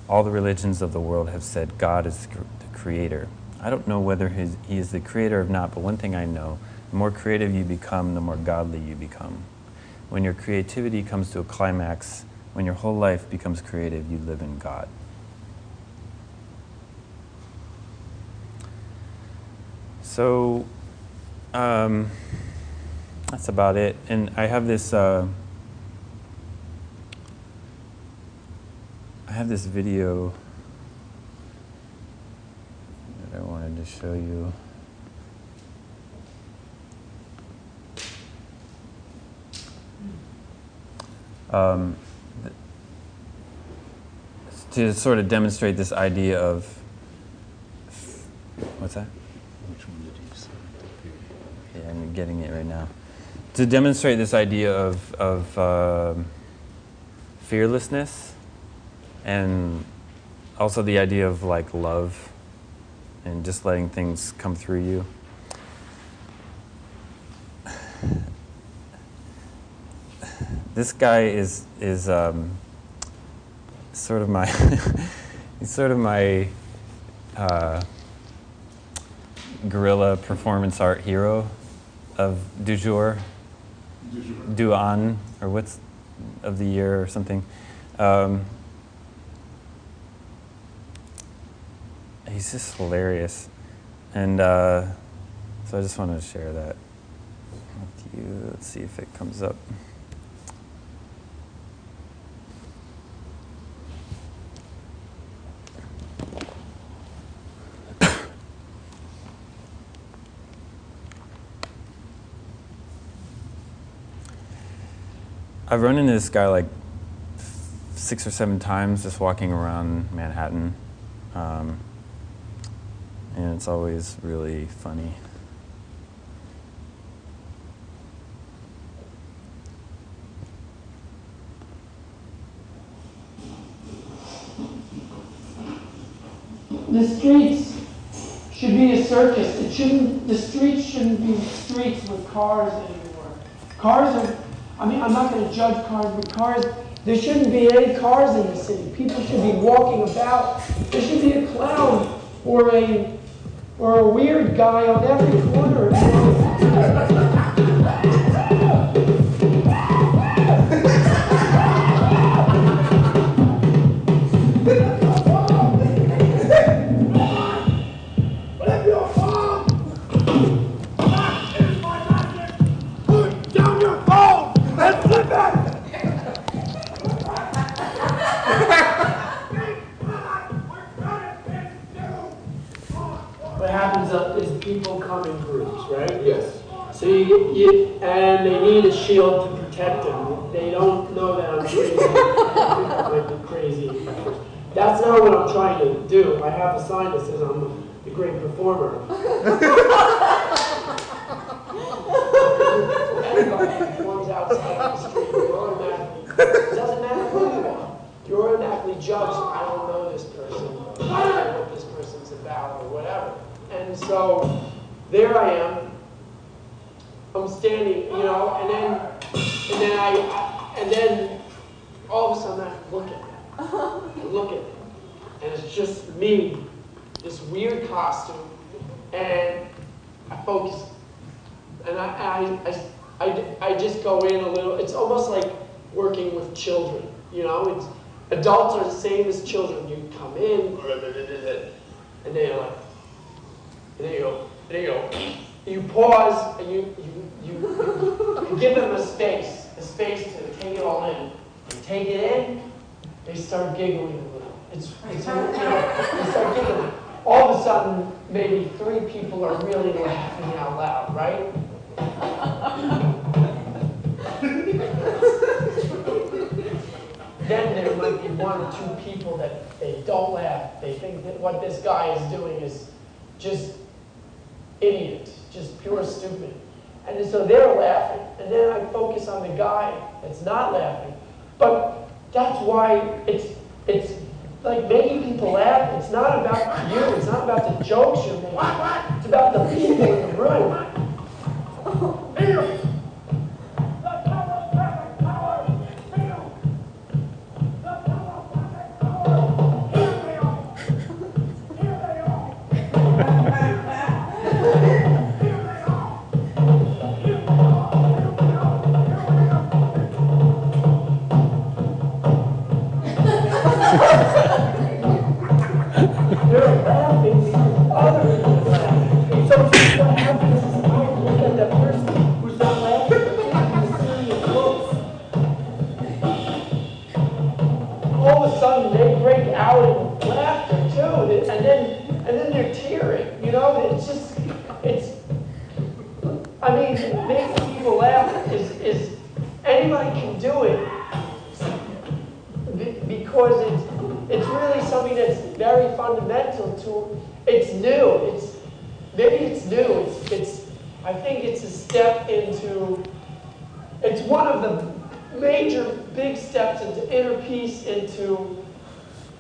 All the religions of the world have said God is the creator. I don't know whether he is the creator or not, but one thing I know, the more creative you become, the more godly you become. When your creativity comes to a climax, when your whole life becomes creative, you live in God." So that's about it. And I have this video that I wanted to show you. To sort of demonstrate this idea of, what's that? Which one did you select? Yeah, I'm getting it right now. To demonstrate this idea of fearlessness, and also the idea of like love, and just letting things come through you. This guy is sort of my he's sort of my guerrilla performance art hero of du jour, duan, or what's of the year or something. He's just hilarious, and so I just wanted to share that with you. Let's see if it comes up. I've run into this guy like 6 or 7 times just walking around Manhattan. And it's always really funny. The streets should be a circus. The streets shouldn't be streets with cars anymore. Cars are, I'm not going to judge cars, but cars, there shouldn't be any cars in the city. People should be walking about. There should be a clown or a weird guy on every corner. What happens is people come in groups, right? Yes. So and they need a shield to protect them. They don't know that I'm crazy. I might be crazy. That's not what I'm trying to do. I have a sign that says I'm a great performer. Anybody performs outside the street, you're automatically, it doesn't matter who you are, you're automatically judged. I don't know this person. I don't know what this person's about or whatever. And so there I am. I'm standing, you know, and then all of a sudden I look at them. I look at them, and it's just me, this weird costume, and I focus, and I just go in a little. It's almost like working with children, you know. It's adults are the same as children. You come in, and they're like, and there you go. You pause, and you give them a space to take it all in. You take it in, they start giggling a little. It's you know, they start giggling. All of a sudden, maybe 3 people are really laughing out loud, right? Then there might be 1 or 2 people that they don't laugh. They think that what this guy is doing is just idiot, just pure stupid. And so they're laughing, and then I focus on the guy that's not laughing. But that's why it's like making people laugh. It's not about you, it's not about the jokes you're making. It's about the people in the room.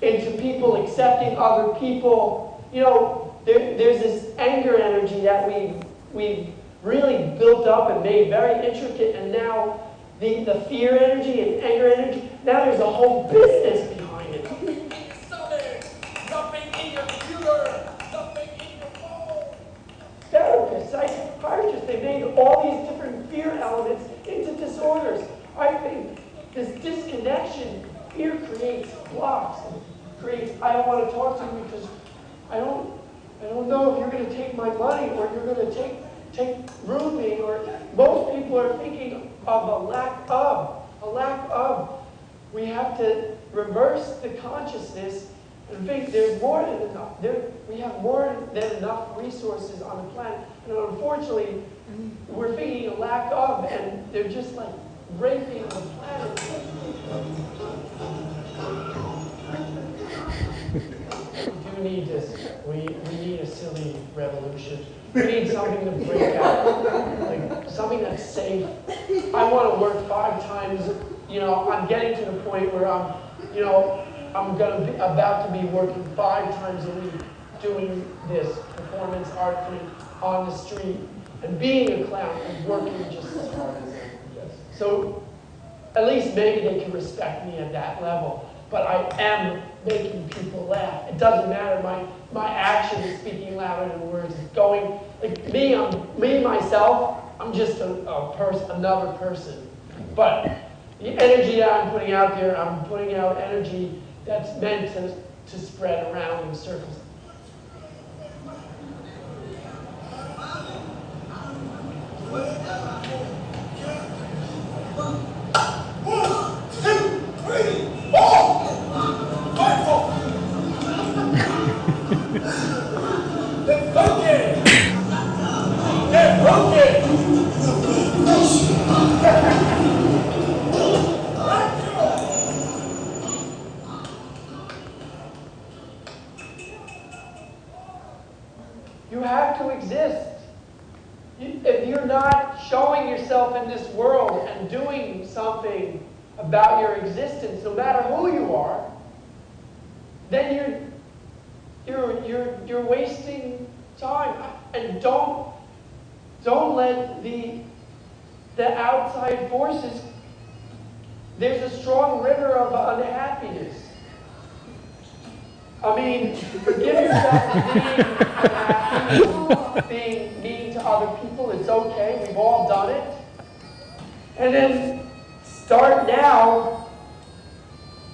Into people accepting other people. You know, there's this anger energy that we've really built up and made very intricate, and now the fear energy and anger energy, now there's a whole business behind it. Nothing in your computer, nothing in your phone. Therapists, psychiatrists, they made all these different fear elements into disorders. I think this disconnection, fear creates blocks. I don't want to talk to you because I don't know if you're going to take my money or you're going to ruin me, or most people are thinking of a lack of. We have to reverse the consciousness and think there's more than enough. We have more than enough resources on the planet, and unfortunately, we're thinking a lack of, and they're just like raping the planet. We do need this. We need a silly revolution. We need something to break out, like something that's safe. I want to work 5 times. You know, I'm getting to the point where I'm, you know, I'm about to be working 5 times a week doing this performance art thing on the street and being a clown and working just as hard as them. So at least maybe they can respect me at that level. But I am making people laugh. It doesn't matter. My action is speaking louder than words. It's going like me myself. I'm just another person. But the energy that I'm putting out there, I'm putting out energy that's meant to spread around in circles. You have to exist. If you're not showing yourself in this world and doing something about your existence, no matter who you are, then you're wasting time. And don't let the outside forces. There's a strong river of unhappiness. I mean, forgive yourself for being unhappy, being mean to other people. It's okay. We've all done it. And then start now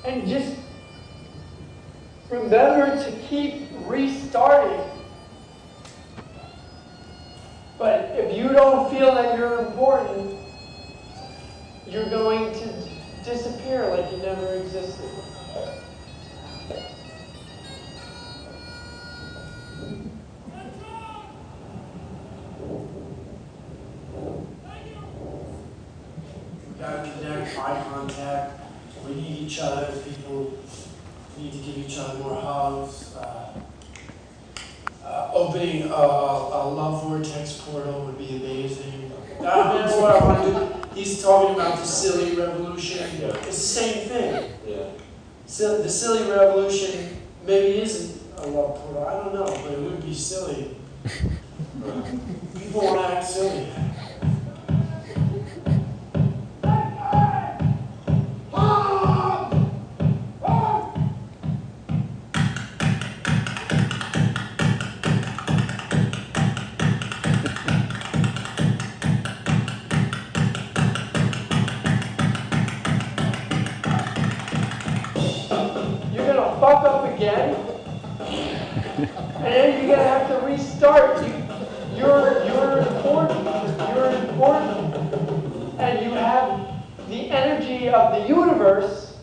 and just remember to keep restarting. But if you don't feel that you're important, you're going to disappear like you never existed. Gotta connect, eye contact. We need each other as people. We need to give each other more hugs. Opening a love vortex portal would be amazing. That's what I want to do. He's talking about the silly revolution. Yeah. It's the same thing. Yeah. So the silly revolution maybe isn't a love portal. I don't know, but it would be silly. People want to act silly. Fuck up again, and then you're gonna have to restart. You're important. You're important, and you have the energy of the universe,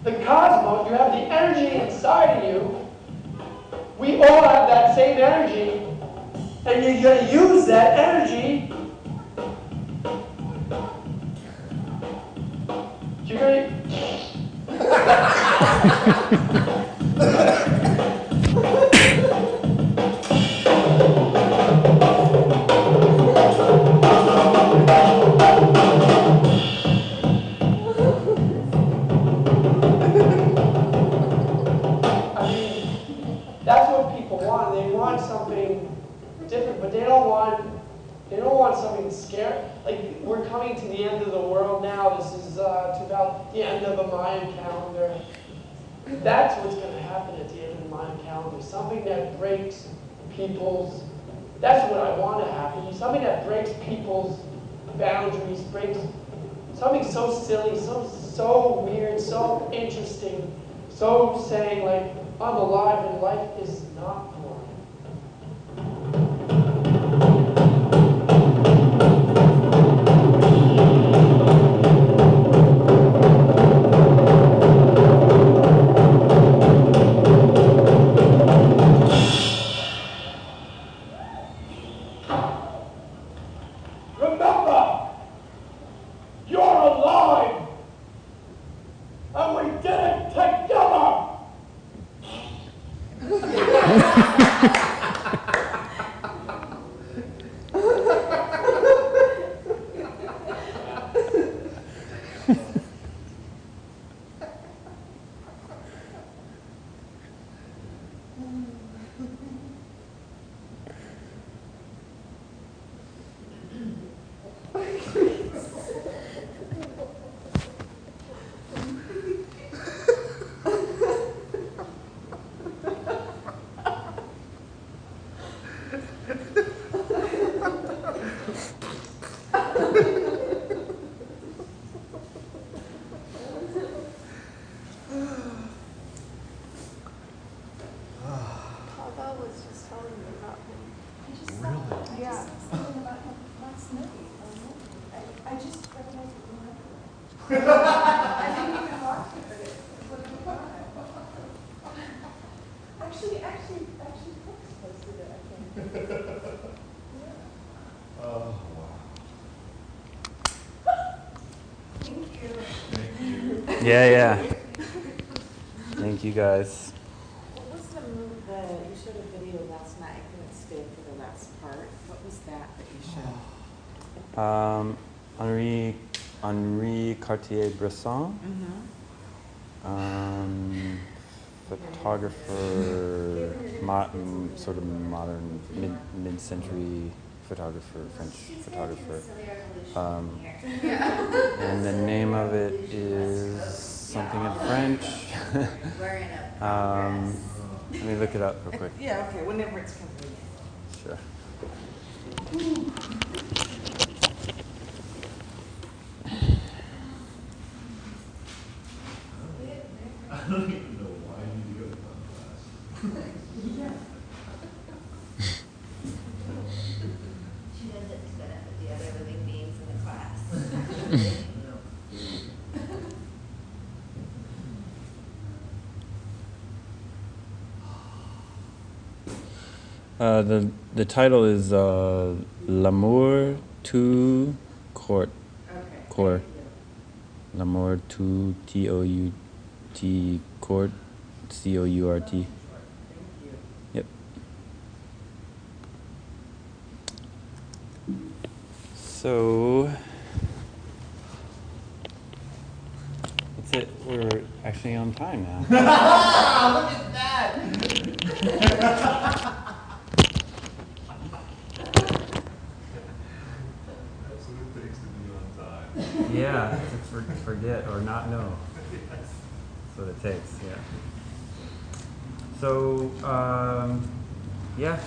the cosmos. You have the energy inside of you. We all have that same energy, and you're gonna use that energy. You're gonna. That's what people want. They want something different, but they don't want something scary. Like, we're coming to the end of the world now. This is about the end of the Mayan calendar. That's what's going to happen at the end of the Mayan calendar. Something that breaks people's. That's what I want to happen. Something that breaks people's boundaries, breaks something so silly, so weird, so interesting, so saying like, I'm alive and life is not boring. Remember, you're alive. was just telling me about him. Really? Yeah. Something about him last night. I just recognized it from I didn't even watch it, but it was Actually, Brooks posted it, I think. Oh, Thank you. Yeah. Thank you guys. What was the move that you showed a video last night? I couldn't stay for the last part. What was that you showed? Henri Cartier-Bresson, photographer, sort of modern mid-century photographer, French photographer. And the name of it is something in French. Let me look it up real quick. Yeah, okay, whenever it's convenient. Sure. I don't even know why you do it in class. She does it to benefit the other living beings in the class. The title is L'amour tout court. Okay. Court. L'amour tout T-O-U-T court. C-O-U-R-T. Thank you. Yep. So that's it. We're actually on time now. Look at that! That's what it takes to be on time. Yeah, to forget or not know. That's what it takes, yeah. So, yeah.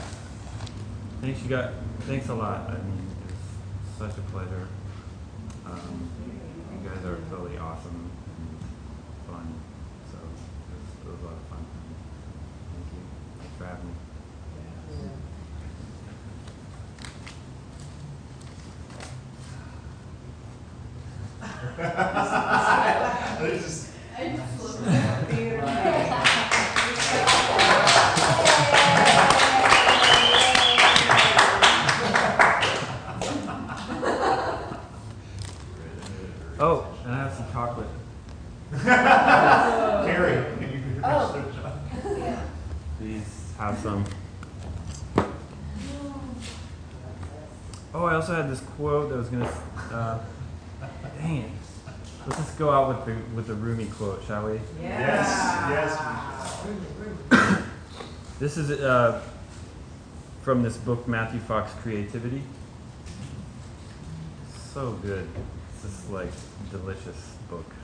Thanks a lot. I mean, it's such a pleasure. You guys are totally awesome and fun. So, it was a lot of fun. Thank you. Thanks for having me. Oh, and I have some chocolate. Carrie, can you finish their job? Please have some. Oh, I also had this quote that was gonna. Dang it! Let's just go out with the Rumi quote, shall we? Yes. This is from this book, Matthew Fox Creativity. So good. It's this like delicious book.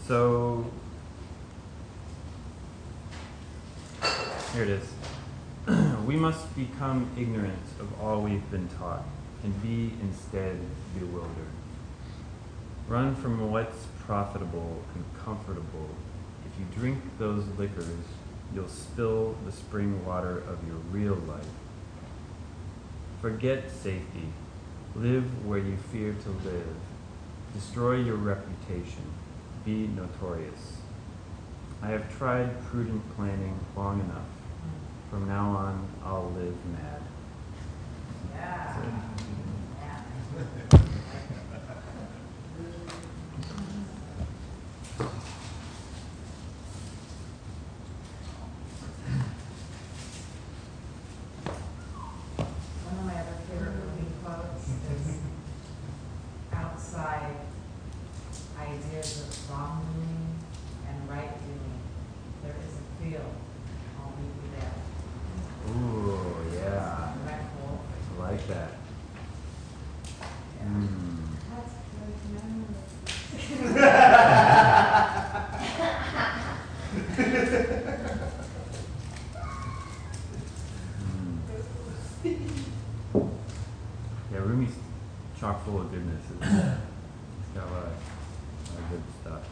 So here it is. We must become ignorant of all we've been taught and be instead bewildered. Run from what's profitable and comfortable. If you drink those liquors, you'll spill the spring water of your real life. Forget safety. Live where you fear to live. Destroy your reputation. Be notorious. I have tried prudent planning long enough. From now on, I'll live mad. Yeah. That's it. One of my other favorite movie quotes is outside ideas of wrongdoing and right doing. There is a field. I'll meet you there. Ooh, yeah. Isn't that cool? I like that. That's good memory. Yeah, Rumi's chock full of goodness, isn't it? He's got a lot of good stuff.